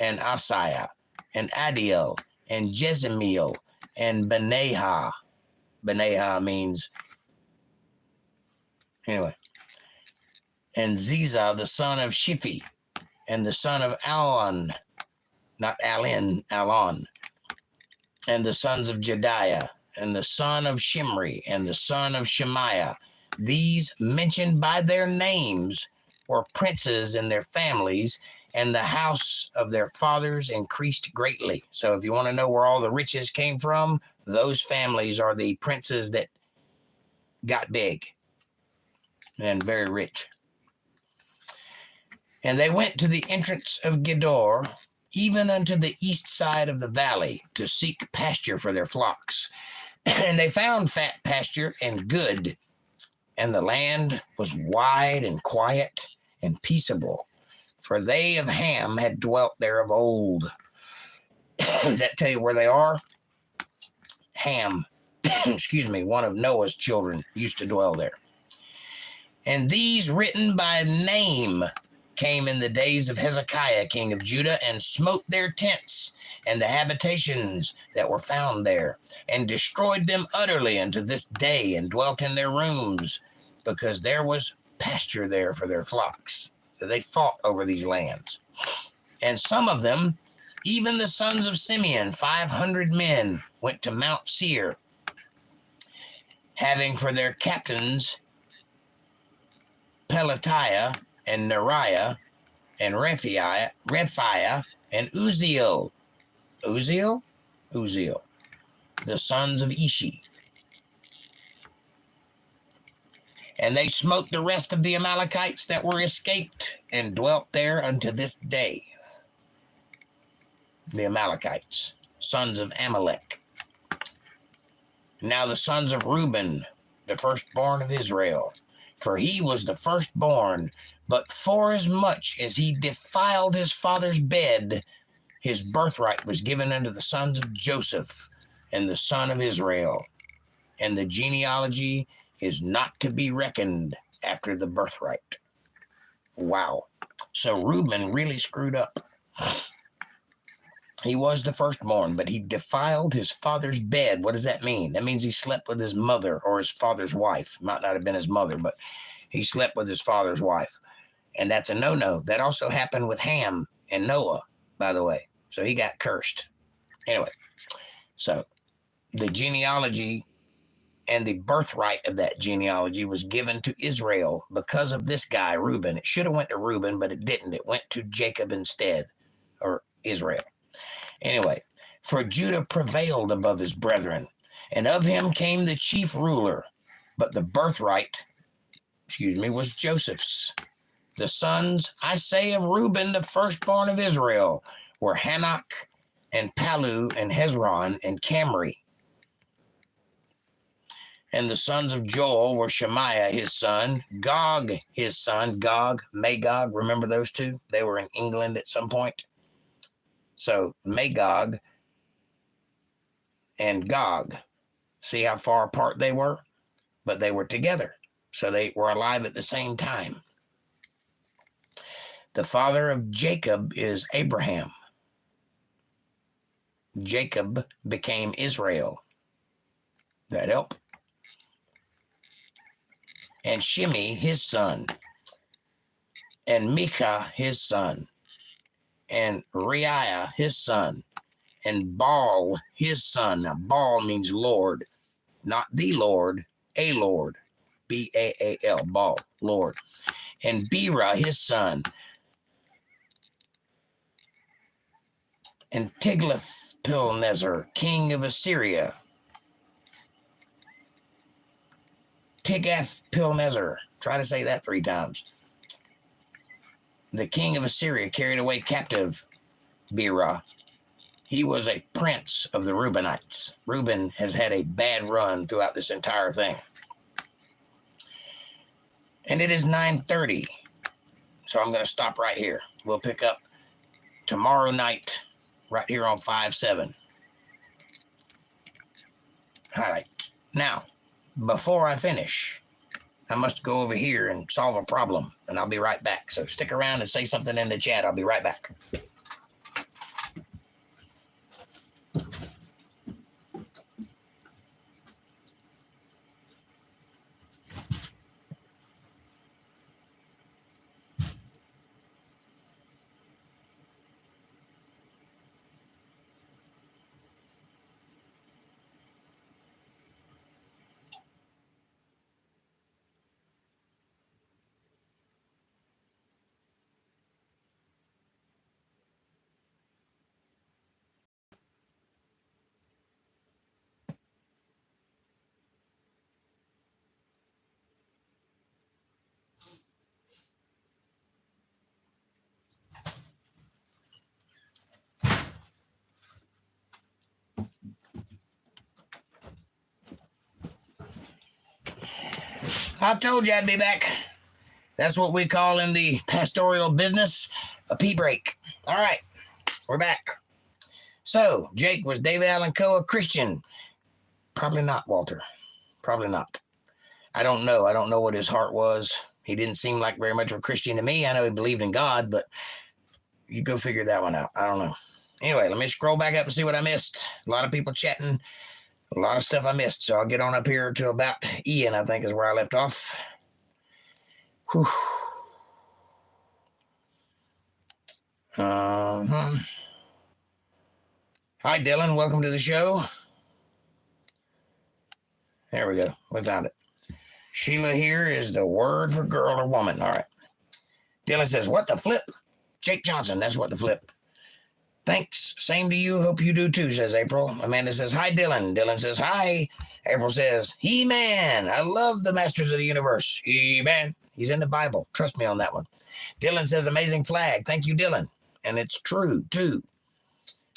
and Asaiah, and Adiel, and Jezemiel, and Benaiah. Benaiah means, anyway. And Ziza, the son of Shiphi, and the son of not Alon, and the sons of Jediah, and the son of Shimri, and the son of Shemaiah. These, mentioned by their names, were princes in their families, and the house of their fathers increased greatly. So if you want to know where all the riches came from, those families are the princes that got big and very rich. And they went to the entrance of Gedor, even unto the east side of the valley, to seek pasture for their flocks. And they found fat pasture and good, and the land was wide and quiet and peaceable, for they of Ham had dwelt there of old. Does that tell you where they are? Ham, excuse me, one of Noah's children used to dwell there. And these, written by name, came in the days of Hezekiah, king of Judah, and smote their tents and the habitations that were found there, and destroyed them utterly unto this day, and dwelt in their rooms, because there was pasture there for their flocks. So they fought over these lands. And some of them, even the sons of Simeon, 500 men, went to Mount Seir, having for their captains Pelatiah and Neriah and Rephiah and Uzziel. Uzziel, the sons of Ishi. And they smote the rest of the Amalekites that were escaped, and dwelt there unto this day. The Amalekites, sons of Amalek. Now the sons of Reuben, the firstborn of Israel, for he was the firstborn, but forasmuch as he defiled his father's bed, his birthright was given unto the sons of Joseph, and the son of Israel. And the genealogy is not to be reckoned after the birthright. Wow. So Reuben really screwed up. He was the firstborn, but he defiled his father's bed. What does that mean? That means he slept with his mother or his father's wife. Might not have been his mother, but he slept with his father's wife. And that's a no-no. That also happened with Ham and Noah, by the way. So he got cursed. Anyway, so the genealogy and the birthright of that genealogy was given to Israel because of this guy, Reuben. It should have went to Reuben, but it didn't. It went to Jacob instead, or Israel. Anyway, for Judah prevailed above his brethren, and of him came the chief ruler. But the birthright, was Joseph's. The sons, I say, of Reuben, the firstborn of Israel, were Hanok and Palu and Hezron and Camri. And the sons of Joel were Shemaiah, his son, Gog, his son, Magog, remember those two? They were in England at some point. So Magog and Gog, see how far apart they were? But they were together. So they were alive at the same time. The father of Jacob is Abraham. Jacob became Israel. That help? And Shimi, his son, and Micah, his son, and Reiah, his son, and Baal, his son. Now, Baal means Lord, not the Lord, a Lord, B-A-A-L, Baal, Lord. And Bera, his son, and Tiglath-Pilneser, king of Assyria. Tiglath-Pilneser, try to say that 3 times. The king of Assyria carried away captive Bera. He was a prince of the Reubenites. Reuben has had a bad run throughout this entire thing. And it is 9:30, so I'm going to stop right here. We'll pick up tomorrow night right here on 5/7. All right. Now, before I finish, I must go over here and solve a problem, and I'll be right back. So stick around and say something in the chat. I'll be right back. I told you I'd be back. That's what we call in the pastoral business a pee break. All right, we're back. So, Jake, was David Allen Coe a Christian? Probably not, Walter. Probably not. I don't know. I don't know what his heart was. He didn't seem like very much of a Christian to me. I know he believed in God, but you go figure that one out. I don't know. Anyway, let me scroll back up and see what I missed. A lot of people chatting. A lot of stuff I missed. So I'll get on up here to about Ian, I think is where I left off. Whew. Hi, Dylan. Welcome to the show. There we go. We found it. Sheila here is the word for girl or woman. All right. Dylan says, what the flip? Jake Johnson, that's what the flip. Thanks. Same to you. Hope you do too, says April. Amanda says, hi, Dylan. Dylan says, hi. April says, He-Man. I love the Masters of the Universe. He-Man. He's in the Bible. Trust me on that one. Dylan says, amazing flag. Thank you, Dylan. And it's true, too.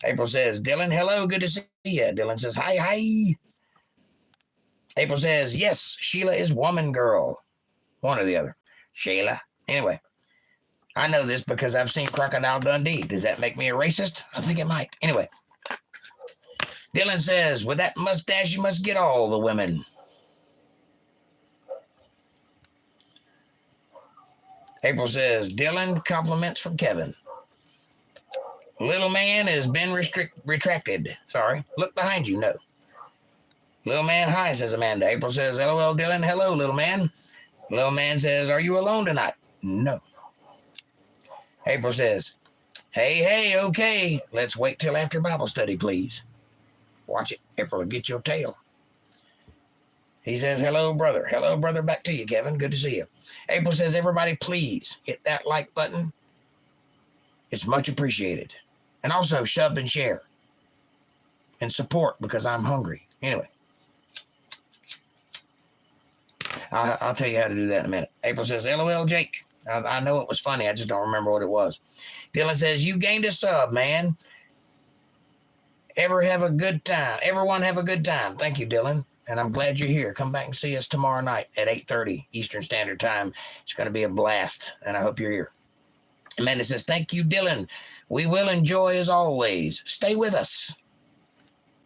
April says, Dylan, hello. Good to see you. Dylan says, hi, hi. April says, yes, Sheila is woman girl. One or the other. Sheila. Anyway, I know this because I've seen Crocodile Dundee. Does that make me a racist? I think it might. Anyway, Dylan says, with that mustache, you must get all the women. April says, Dylan, compliments from Kevin. Little man has been retracted. Sorry. Look behind you. No. Little man, hi, says Amanda. April says, LOL, Dylan. Hello, little man. Little man says, are you alone tonight? No. April says, hey, okay. Let's wait till after Bible study, please. Watch it. April will get your tail. He says, hello, brother. Hello, brother. Back to you, Kevin. Good to see you. April says, everybody, please hit that like button. It's much appreciated. And also shove and share. And support because I'm hungry. Anyway. I'll tell you how to do that in a minute. April says, LOL, Jake. I know it was funny. I just don't remember what it was. Dylan says, you gained a sub, man. Everyone have a good time. Thank you, Dylan. And I'm glad you're here. Come back and see us tomorrow night at 8:30 Eastern Standard Time. It's going to be a blast, and I hope you're here. Amanda says, thank you, Dylan. We will enjoy as always. Stay with us.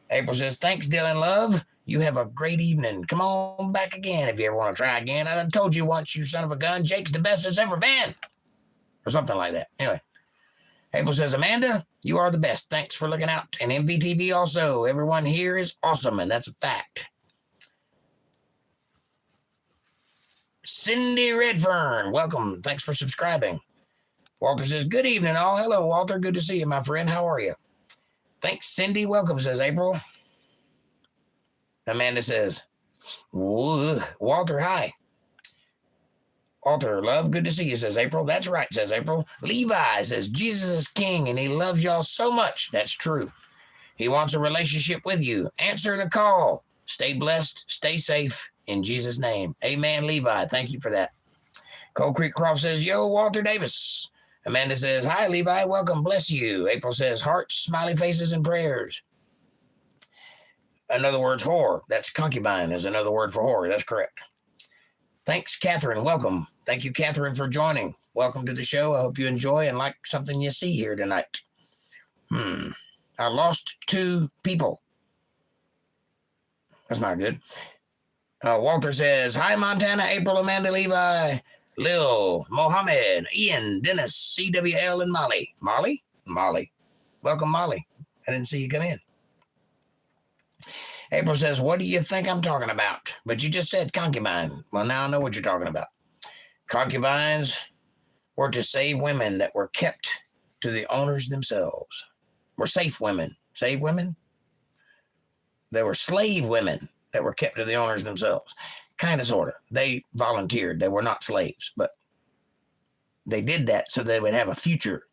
April says, thanks, Dylan, love. You have a great evening. Come on back again if you ever want to try again. I done told you once, you son of a gun, Jake's the best it's ever been. Or something like that. Anyway. April says, Amanda, you are the best. Thanks for looking out. And MVTV also. Everyone here is awesome, and that's a fact. Cindy Redfern, welcome. Thanks for subscribing. Walter says, good evening, all. Hello, Walter. Good to see you, my friend. How are you? Thanks, Cindy. Welcome, says April. Amanda says, Walter, hi. Walter, love, good to see you, says April. That's right, says April. Levi says, Jesus is king and he loves y'all so much. That's true. He wants a relationship with you. Answer the call. Stay blessed. Stay safe. In Jesus' name. Amen, Levi. Thank you for that. Cold Creek Croft says, yo, Walter Davis. Amanda says, hi, Levi. Welcome. Bless you. April says, hearts, smiley faces, and prayers. In other words, whore. That's concubine is another word for whore. That's correct. Thanks, Catherine. Welcome. Thank you, Catherine, for joining. Welcome to the show. I hope you enjoy and like something you see here tonight. I lost 2 people. That's not good. Walter says, hi, Montana, April, Amanda, Levi, Lil, Mohammed, Ian, Dennis, CWL, and Molly. Molly. Welcome, Molly. I didn't see you come in. April says, what do you think I'm talking about? But you just said concubine. Well, now I know what you're talking about. Concubines were to save women that were kept to the owners themselves. Were safe women. Save women? They were slave women that were kept to the owners themselves. Kind of, sort of. They volunteered. They were not slaves, but they did that so they would have a future,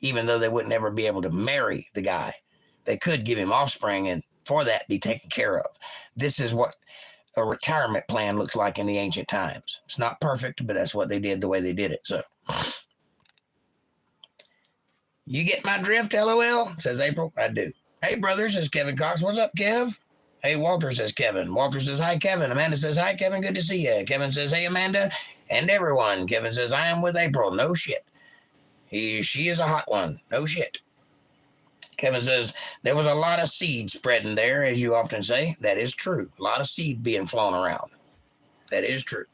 even though they would never be able to marry the guy. They could give him offspring and for that be taken care of. This is what a retirement plan looks like in the ancient times. It's not perfect, but that's what they did the way they did it. So you get my drift, LOL, says April. I do. Hey, brother, says Kevin Cox. What's up, Kev? Hey, Walter, says Kevin. Walter says, hi, Kevin. Amanda says, hi, Kevin. Good to see you. Kevin says, hey, Amanda and everyone. Kevin says, I am with April. No shit. She is a hot one. No shit. Kevin says, there was a lot of seed spreading there, as you often say. That is true. A lot of seed being flown around. That is true.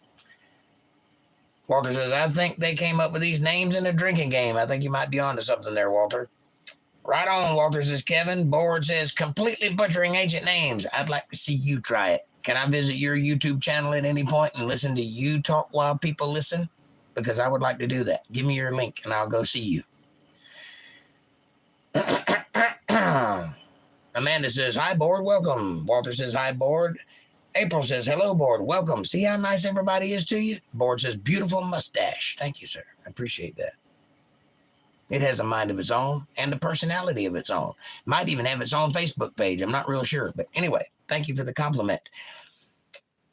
Walter says, I think they came up with these names in a drinking game. I think you might be onto something there, Walter. Right on, Walter, says Kevin. Board says, completely butchering ancient names. I'd like to see you try it. Can I visit your YouTube channel at any point and listen to you talk while people listen? Because I would like to do that. Give me your link and I'll go see you. Amanda says, hi, Board, welcome. Walter says, hi, Board. April says, hello, Board, welcome. See how nice everybody is to you? Board says, beautiful mustache. Thank you, sir. I appreciate that. It has a mind of its own and a personality of its own. Might even have its own Facebook page. I'm not real sure. But anyway, thank you for the compliment.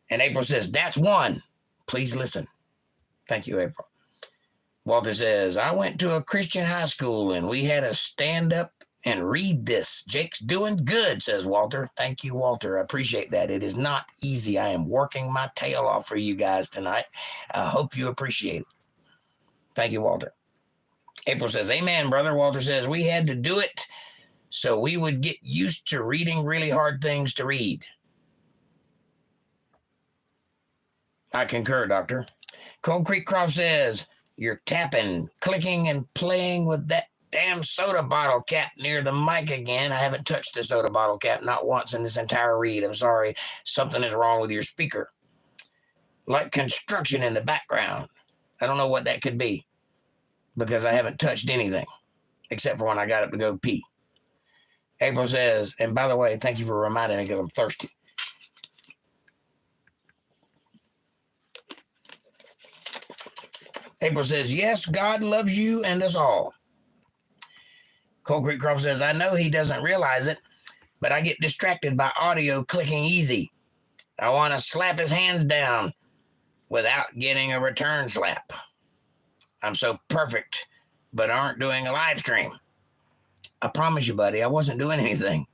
And April says, that's one. Please listen. Thank you, April. Walter says, I went to a Christian high school and we had to stand up and read this. Jake's doing good, says Walter. Thank you, Walter. I appreciate that. It is not easy. I am working my tail off for you guys tonight. I hope you appreciate it. Thank you, Walter. April says, amen, brother. Walter says, we had to do it so we would get used to reading really hard things to read. I concur, Doctor. Cold Creek Croft says, you're tapping, clicking, and playing with that damn soda bottle cap near the mic again. I haven't touched the soda bottle cap, not once in this entire read. I'm sorry. Something is wrong with your speaker. Like construction in the background. I don't know what that could be, because I haven't touched anything except for when I got up to go pee. April says, and by the way, thank you for reminding me because I'm thirsty. April says, yes, God loves you and us all. Cold Creek Croft says, I know he doesn't realize it, but I get distracted by audio clicking easy. I want to slap his hands down without getting a return slap. I'm so perfect, but aren't doing a live stream. I promise you, buddy, I wasn't doing anything.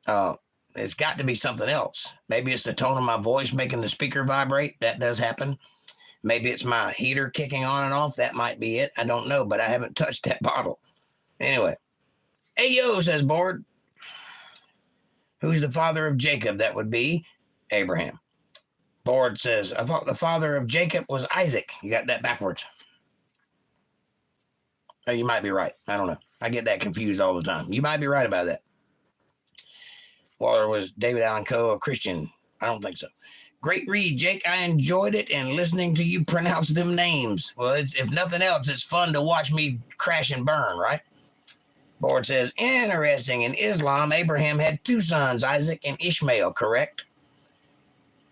It's got to be something else. Maybe it's the tone of my voice making the speaker vibrate. That does happen. Maybe it's my heater kicking on and off. That might be it. I don't know, but I haven't touched that bottle. Anyway. Hey, yo, says Board. Who's the father of Jacob? That would be Abraham. Board says, I thought the father of Jacob was Isaac. You got that backwards. Oh, you might be right. I don't know. I get that confused all the time. You might be right about that. Walter was David Allen Coe, a Christian. I don't think so. Great read, Jake. I enjoyed it and listening to you pronounce them names. Well, if nothing else, it's fun to watch me crash and burn, right? Board says, interesting. In Islam, Abraham had two sons, Isaac and Ishmael, correct?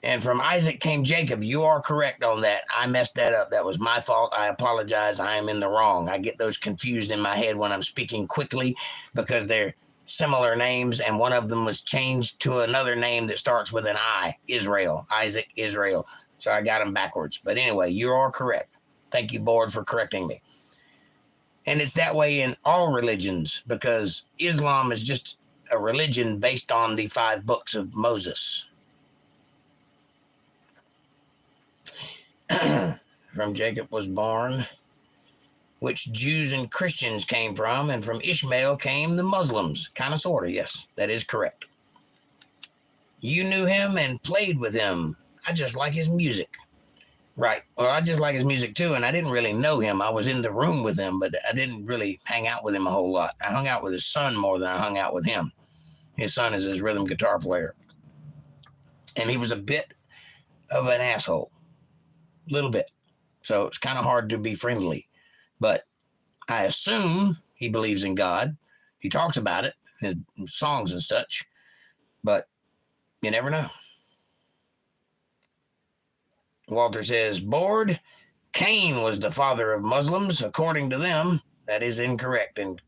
And from Isaac came Jacob. You are correct on that. I messed that up. That was my fault. I apologize. I am in the wrong. I get those confused in my head when I'm speaking quickly because they're similar names, and one of them was changed to another name that starts with an I, Israel, Isaac, Israel. So I got them backwards. But anyway, you are correct. Thank you, Board, for correcting me. And it's that way in all religions because Islam is just a religion based on the 5 books of Moses. From Jacob was born, which Jews and Christians came from, and from Ishmael came the Muslims. Kind of, sort of, yes, that is correct. You knew him and played with him. I just like his music. Right. Well, I just like his music too, and I didn't really know him. I was in the room with him, but I didn't really hang out with him a whole lot. I hung out with his son more than I hung out with him. His son is his rhythm guitar player. And he was a bit of an asshole. A little bit. So it's kind of hard to be friendly. But I assume he believes in God. He talks about it in songs and such. But you never know. Walter says, Board, Cain was the father of Muslims, according to them. That is incorrect. And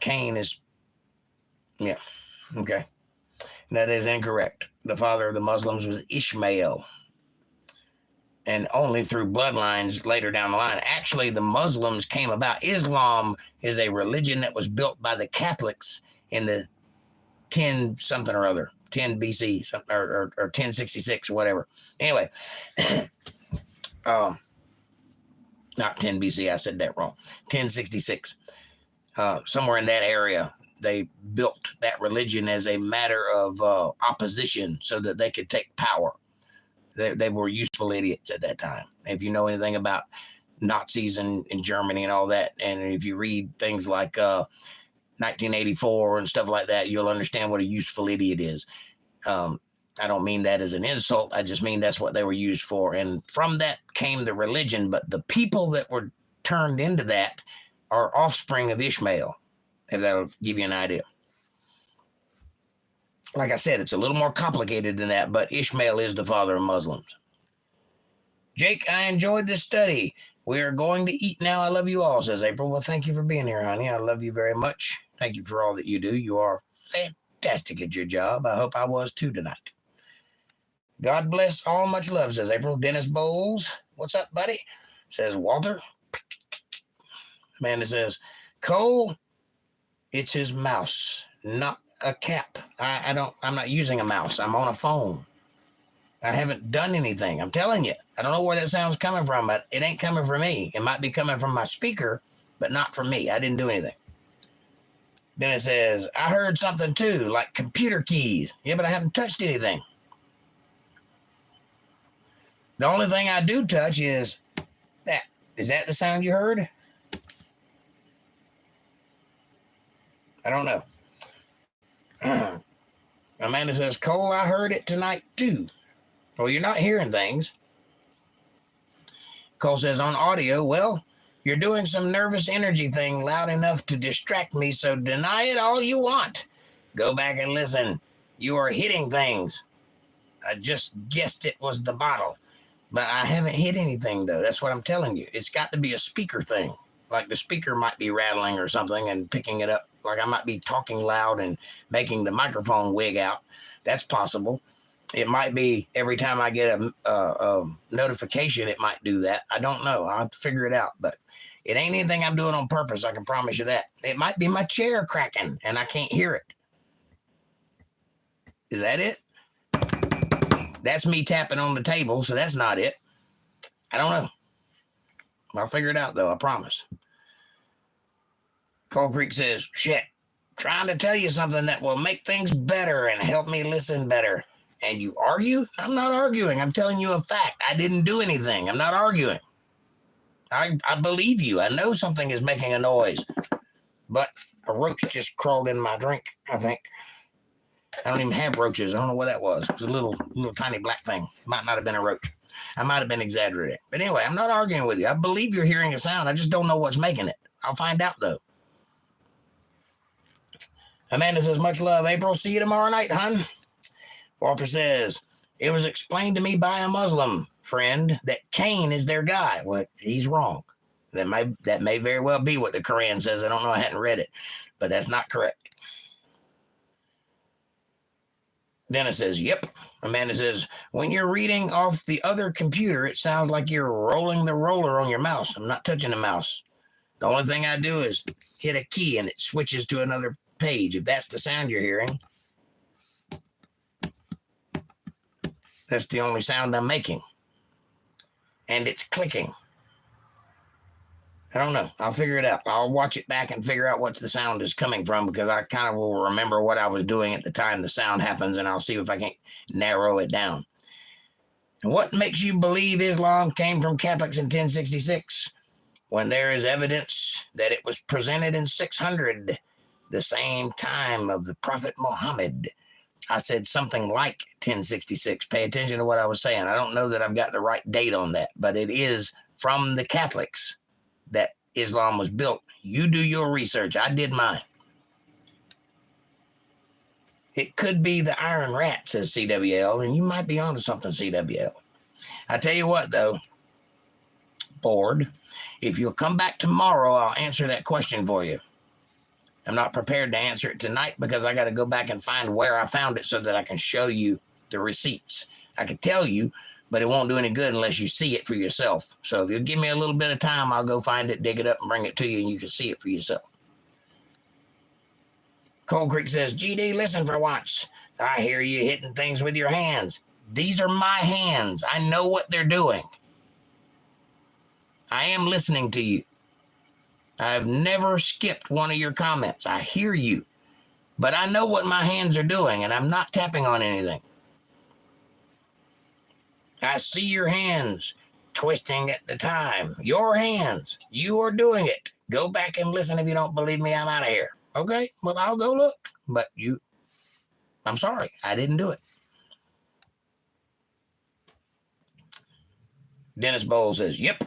Cain is, yeah, okay. That is incorrect. The father of the Muslims was Ishmael. And only through bloodlines later down the line. Actually, the Muslims came about. Islam is a religion that was built by the Catholics in the 10 something or other, 10 BC or 1066 or whatever. Anyway, not 10 BC. I said that wrong. 1066. Somewhere in that area, they built that religion as a matter of opposition so that they could take power. They were useful idiots at that time. If you know anything about Nazis in Germany and all that, and if you read things like 1984 and stuff like that, you'll understand what a useful idiot is. I don't mean that as an insult. I just mean that's what they were used for. And from that came the religion. But the people that were turned into that are offspring of Ishmael, if that'll give you an idea. Like I said, it's a little more complicated than that, but Ishmael is the father of Muslims. Jake, I enjoyed this study. We are going to eat now. I love you all, says April. Well, thank you for being here, honey. I love you very much. Thank you for all that you do. You are fantastic at your job. I hope I was too tonight. God bless all. Much love, says April. Dennis Bowles. What's up, buddy? Says Walter. Amanda says, Cole, it's his mouse, not a cap. I'm not using a mouse. I'm on a phone. I haven't done anything. I'm telling you. I don't know where that sound's coming from, but it ain't coming from me. It might be coming from my speaker, but not from me. I didn't do anything. Then it says, I heard something too, like computer keys. Yeah, but I haven't touched anything. The only thing I do touch is that. Is that the sound you heard? I don't know. Amanda says, Cole, I heard it tonight too. Well, you're not hearing things. Cole says, on audio, well, you're doing some nervous energy thing loud enough to distract me, so deny it all you want. Go back and listen. You are hitting things. I just guessed it was the bottle. But I haven't hit anything, though. That's what I'm telling you. It's got to be a speaker thing. Like the speaker might be rattling or something and picking it up. Like I might be talking loud and making the microphone wig out. That's possible. It might be every time I get a notification, it might do that. I don't know. I'll have to figure it out. But it ain't anything I'm doing on purpose. I can promise you that. It might be my chair cracking and I can't hear it. Is that it? That's me tapping on the table, so that's not it. I don't know. I'll figure it out, though. I promise. Cold Creek says, shit, trying to tell you something that will make things better and help me listen better. And you argue? I'm not arguing. I'm telling you a fact. I didn't do anything. I'm not arguing. I believe you. I know something is making a noise. But a roach just crawled in my drink, I think. I don't even have roaches. I don't know what that was. It was a little tiny black thing. Might not have been a roach. I might have been exaggerating. But anyway, I'm not arguing with you. I believe you're hearing a sound. I just don't know what's making it. I'll find out, though. Amanda says, much love, April. See you tomorrow night, hon. Walter says, it was explained to me by a Muslim friend that Cain is their guy. Well, he's wrong. That may very well be what the Quran says. I don't know. I hadn't read it. But that's not correct. Dennis says, yep. Amanda says, when you're reading off the other computer, it sounds like you're rolling the roller on your mouse. I'm not touching the mouse. The only thing I do is hit a key and it switches to another page. If that's the sound you're hearing, that's the only sound I'm making. And it's clicking. I don't know. I'll figure it out. I'll watch it back and figure out what the sound is coming from because I kind of will remember what I was doing at the time the sound happens, and I'll see if I can narrow it down. And what makes you believe Islam came from Catholics in 1066 when there is evidence that it was presented in 600, the same time of the Prophet Muhammad? I said something like 1066. Pay attention to what I was saying. I don't know that I've got the right date on that, but it is from the Catholics that Islam was built. You do your research. I did mine. It could be the Iron Rat, says CWL, and you might be onto something, CWL. I tell you what, though, bored, if you'll come back tomorrow, I'll answer that question for you. I'm not prepared to answer it tonight because I got to go back and find where I found it so that I can show you the receipts. I could tell you, but it won't do any good unless you see it for yourself. So if you'll give me a little bit of time, I'll go find it, dig it up, and bring it to you, and you can see it for yourself. Cold Creek says, GD, listen for once. I hear you hitting things with your hands. These are my hands. I know what they're doing. I am listening to you. I've never skipped one of your comments. I hear you. But I know what my hands are doing, and I'm not tapping on anything. I see your hands twisting at the time. Your hands. You are doing it. Go back and listen. If you don't believe me, I'm out of here. Okay? Well, I'll go look. But I'm sorry. I didn't do it. Dennis Bowles says, yep,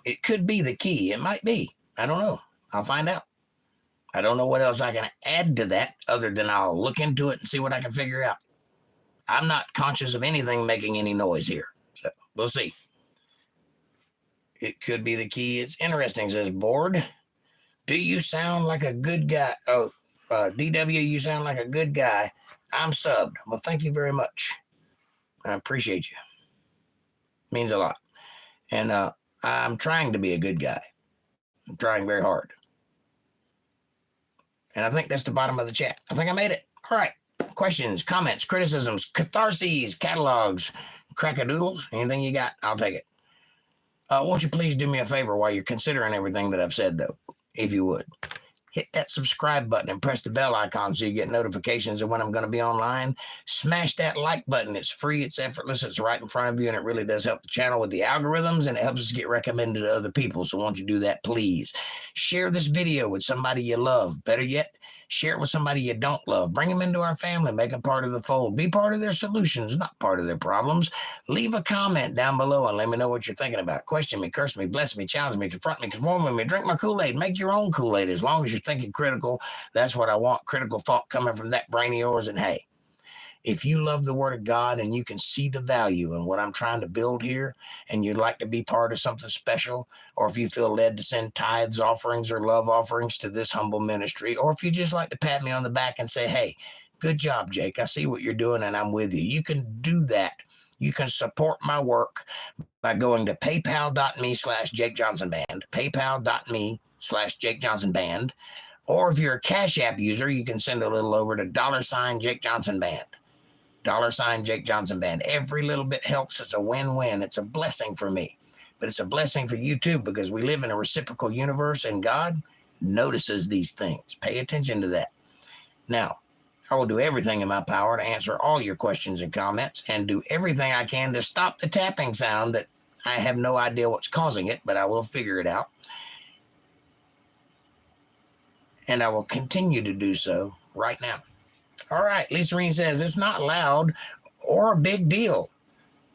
it could be the key. It might be. I don't know. I'll find out. I don't know what else I can add to that other than I'll look into it and see what I can figure out. I'm not conscious of anything making any noise here. So we'll see. It could be the key. It's interesting, says Board. Do you sound like a good guy? Oh, DW, you sound like a good guy. I'm subbed. Well, thank you very much. I appreciate you. Means a lot. And I'm trying to be a good guy. I'm trying very hard. And I think that's the bottom of the chat. I think I made it. All right. Questions, comments, criticisms, catharses, catalogs, crackadoodles, anything you got, I'll take it. Won't you please do me a favor while you're considering everything that I've said, though, if you would. Hit that subscribe button and press the bell icon so you get notifications of when I'm going to be online. Smash that like button. It's free. It's effortless. It's right in front of you, and it really does help the channel with the algorithms, and it helps us get recommended to other people. So won't you do that, please? Share this video with somebody you love. Better yet, share it with somebody you don't love. Bring them into our family. Make them part of the fold. Be part of their solutions, not part of their problems. Leave a comment down below and let me know what you're thinking about. Question me, curse me, bless me, challenge me, confront me, conform with me, drink my Kool-Aid. Make your own Kool-Aid. As long as you're thinking critical, that's what I want. Critical thought coming from that brain of yours. And hey, if you love the Word of God and you can see the value in what I'm trying to build here, and you'd like to be part of something special, or if you feel led to send tithes, offerings, or love offerings to this humble ministry, or if you just like to pat me on the back and say, hey, good job, Jake. I see what you're doing and I'm with you. You can do that. You can support my work by going to paypal.me/JakeJohnsonBand, paypal.me/JakeJohnsonBand, or if you're a Cash App user, you can send a little over to $JakeJohnsonBand. $Jake Johnson Band. Every little bit helps. It's a win-win. It's a blessing for me, but it's a blessing for you too, because we live in a reciprocal universe and God notices these things. Pay attention to that. Now, I will do everything in my power to answer all your questions and comments and do everything I can to stop the tapping sound that I have no idea what's causing it, but I will figure it out. And I will continue to do so right now. All right, Lisa Reen says, it's not loud or a big deal.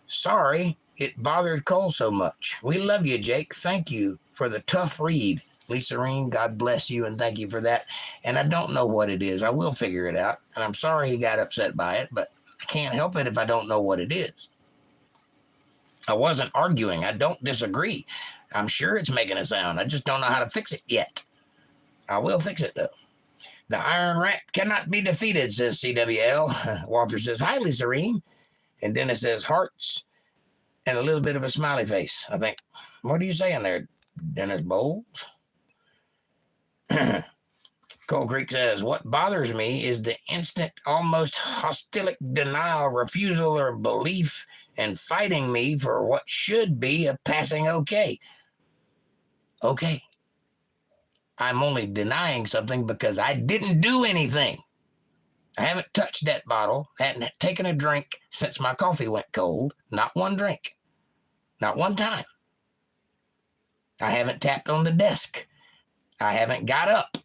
Sorry, it bothered Cole so much. We love you, Jake. Thank you for the tough read. Lisa Reen, God bless you, and thank you for that. And I don't know what it is. I will figure it out. And I'm sorry he got upset by it, but I can't help it if I don't know what it is. I wasn't arguing. I don't disagree. I'm sure it's making a sound. I just don't know how to fix it yet. I will fix it, though. The Iron Rat cannot be defeated, says CWL. Walter says, hi, Lisa Reen. And Dennis says, hearts and a little bit of a smiley face, I think. What are you saying there, Dennis Bowles? Cold Creek says, what bothers me is the instant, almost hostile denial, refusal, or belief and fighting me for what should be a passing okay. Okay. I'm only denying something because I didn't do anything. I haven't touched that bottle, hadn't taken a drink since my coffee went cold. Not one drink. Not one time. I haven't tapped on the desk. I haven't got up.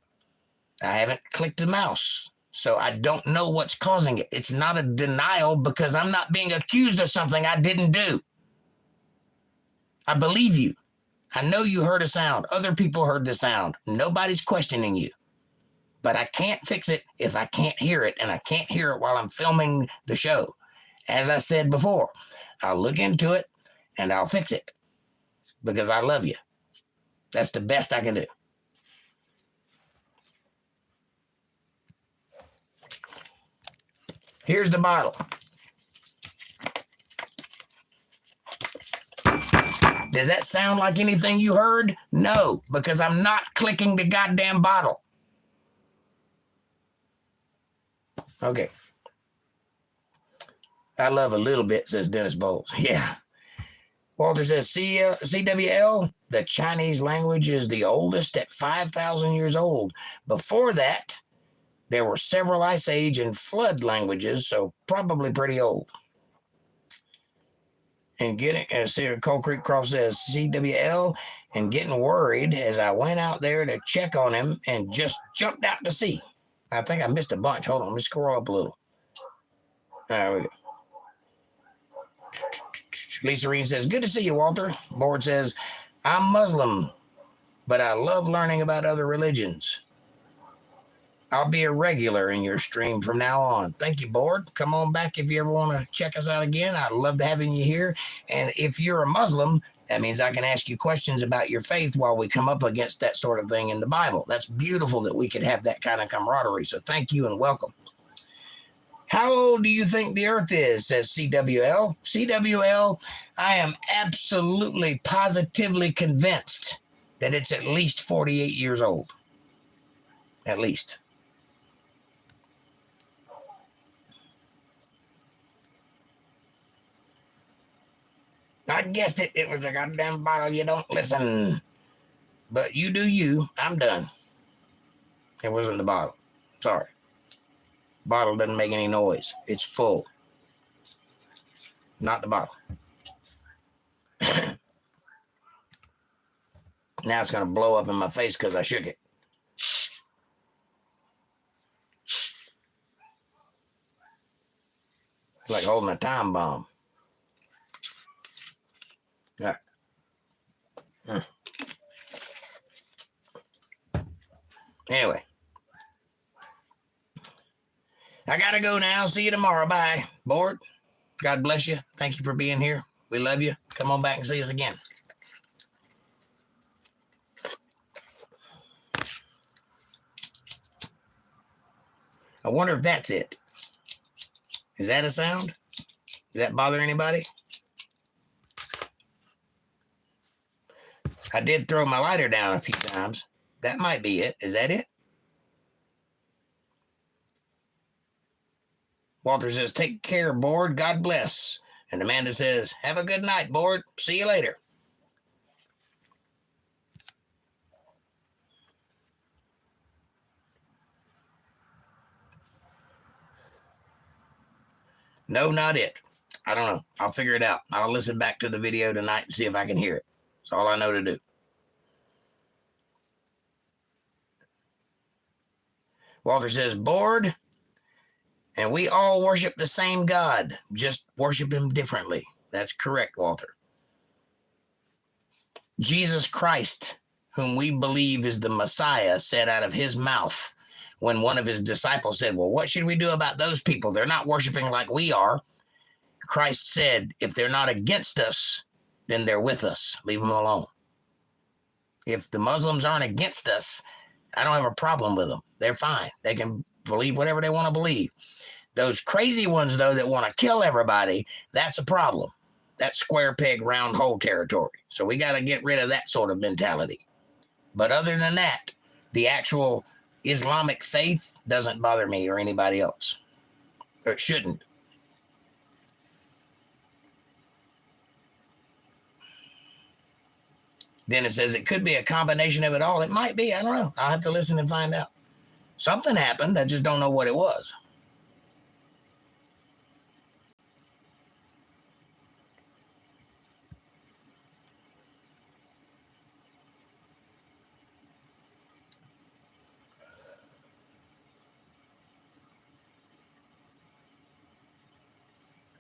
I haven't clicked the mouse. So I don't know what's causing it. It's not a denial because I'm not being accused of something I didn't do. I believe you. I know you heard a sound. Other people heard the sound. Nobody's questioning you. But I can't fix it if I can't hear it, and I can't hear it while I'm filming the show. As I said before, I'll look into it, and I'll fix it because I love you. That's the best I can do. Here's the bottle. Does that sound like anything you heard? No, because I'm not clicking the goddamn bottle. Okay. I love a little bit, says Dennis Bowles. Yeah. Walter says, CWL, the Chinese language is the oldest at 5,000 years old. Before that, there were several Ice Age and Flood languages, so probably pretty old. And Coal Creek Cross says, CWL, and getting worried as I went out there to check on him and just jumped out to sea. I think I missed a bunch. Hold on, let me scroll up a little. There we go. Lisa Reen says, good to see you, Walter. Board says, I'm Muslim, but I love learning about other religions. I'll be a regular in your stream from now on. Thank you, Board. Come on back if you ever want to check us out again. I'd love having you here. And if you're a Muslim, that means I can ask you questions about your faith while we come up against that sort of thing in the Bible. That's beautiful that we could have that kind of camaraderie. So thank you and welcome. How old do you think the Earth is, says CWL. CWL, I am absolutely positively convinced that it's at least 48 years old. At least. I guessed it. It was a goddamn bottle. You don't listen. But you do you. I'm done. It wasn't the bottle. Sorry. Bottle doesn't make any noise. It's full. Not the bottle. Now it's going to blow up in my face because I shook it. Like holding a time bomb. All right. Anyway. I got to go now. See you tomorrow. Bye. Board, God bless you. Thank you for being here. We love you. Come on back and see us again. I wonder if that's it. Is that a sound? Does that bother anybody? I did throw my lighter down a few times. That might be it. Is that it? Walter says, take care, Board. God bless. And Amanda says, have a good night, Board. See you later. No, not it. I don't know. I'll figure it out. I'll listen back to the video tonight and see if I can hear it. That's all I know to do. Walter says, Board, and we all worship the same God, just worship him differently. That's correct, Walter. Jesus Christ, whom we believe is the Messiah, said out of his mouth when one of his disciples said, well, what should we do about those people? They're not worshiping like we are. Christ said, if they're not against us, then they're with us. Leave them alone. If the Muslims aren't against us, I don't have a problem with them. They're fine. They can believe whatever they want to believe. Those crazy ones, though, that want to kill everybody, that's a problem. That's square peg, round hole territory. So we got to get rid of that sort of mentality. But other than that, the actual Islamic faith doesn't bother me or anybody else. Or it shouldn't. Then it says it could be a combination of it all. It might be. I don't know. I'll have to listen and find out. Something happened. I just don't know what it was.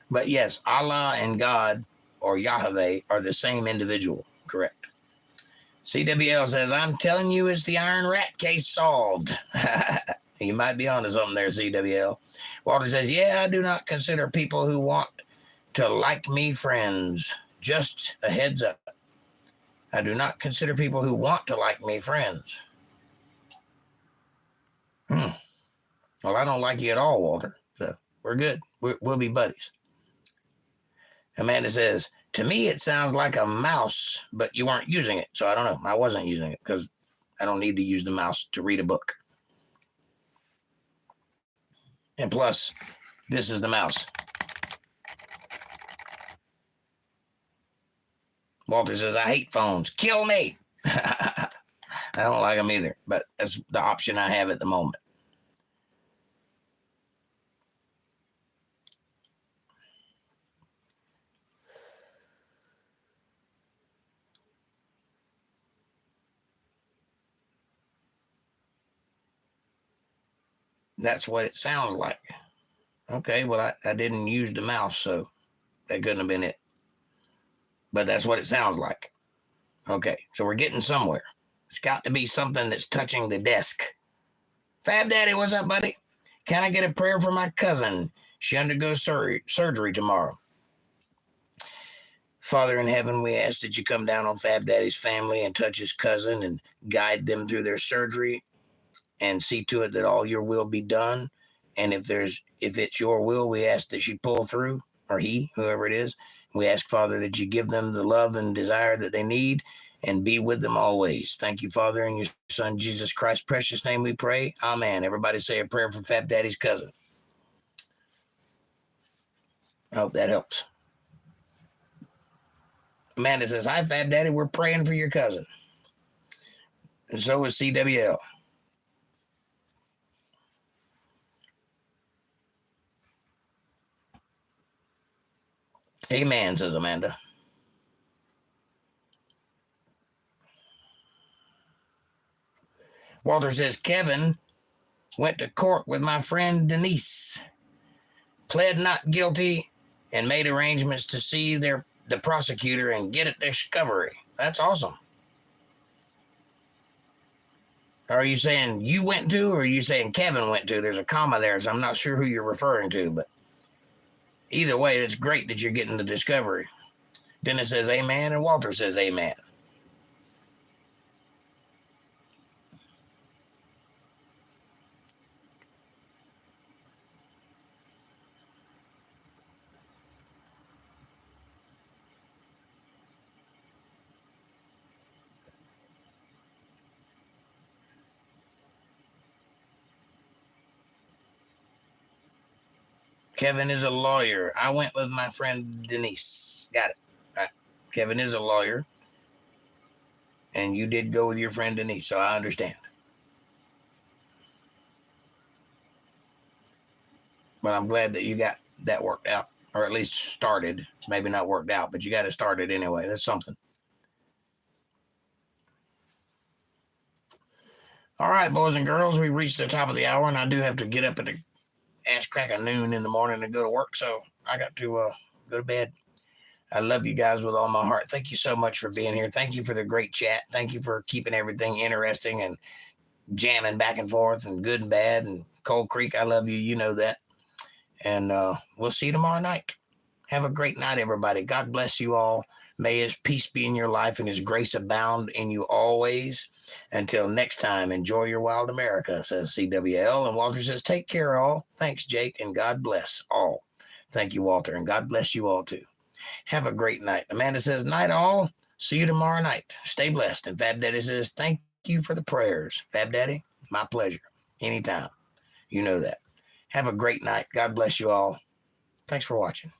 But yes, Allah and God or Yahweh are the same individual. Correct. CWL says, I'm telling you, it's the Iron Rat case solved. You might be onto something there, CWL. Walter says, yeah, I do not consider people who want to like me friends. Just a heads up. I do not consider people who want to like me friends. Well, I don't like you at all, Walter. So we're good. We'll be buddies. Amanda says, to me, it sounds like a mouse, but you weren't using it. So I don't know. I wasn't using it because I don't need to use the mouse to read a book. And plus, this is the mouse. Walter says, I hate phones. Kill me. I don't like them either, but that's the option I have at the moment. That's what it sounds like. Okay, well, I didn't use the mouse, so that couldn't have been it. But that's what it sounds like. Okay, so we're getting somewhere. It's got to be something that's touching the desk. Fab Daddy, what's up, buddy? Can I get a prayer for my cousin? She undergoes surgery tomorrow. Father in heaven, we ask that you come down on Fab Daddy's family and touch his cousin and guide them through their surgery and see to it that all your will be done. And if it's your will, we ask that you pull through, or he, whoever it is. We ask, Father, that you give them the love and desire that they need and be with them always. Thank you, Father, in your Son, Jesus Christ's precious name we pray. Amen. Everybody say a prayer for Fab Daddy's cousin. I hope that helps. Amanda says, hi, Fab Daddy. We're praying for your cousin. And so is CWL. Amen, says Amanda. Walter says, Kevin went to court with my friend Denise, pled not guilty, and made arrangements to see the prosecutor and get a discovery. That's awesome. Are you saying you went to, or are you saying Kevin went to? There's a comma there, so I'm not sure who you're referring to, but either way, it's great that you're getting the discovery. Dennis says amen, and Walter says amen. Kevin is a lawyer. I went with my friend Denise. Got it. Right. Kevin is a lawyer. And you did go with your friend Denise, so I understand. But I'm glad that you got that worked out, or at least started. Maybe not worked out, but you got it started anyway. That's something. All right, boys and girls, we've reached the top of the hour, and I do have to get up at the ass crack of noon in the morning to go to work, so I got to go to bed. I love you guys with all my heart. Thank you so much for being here. Thank you for the great chat. Thank you for keeping everything interesting and jamming back and forth and good and bad. And Cold Creek, I love you. You know that. And we'll see you tomorrow night. Have a great night, everybody. God bless you all. May his peace be in your life and his grace abound in you always. Until next time, enjoy your wild America, says CWL. And Walter says, take care, all. Thanks, Jake, and God bless all. Thank you, Walter, and God bless you all, too. Have a great night. Amanda says, night, all. See you tomorrow night. Stay blessed. And Fab Daddy says, thank you for the prayers. Fab Daddy, my pleasure. Anytime. You know that. Have a great night. God bless you all. Thanks for watching.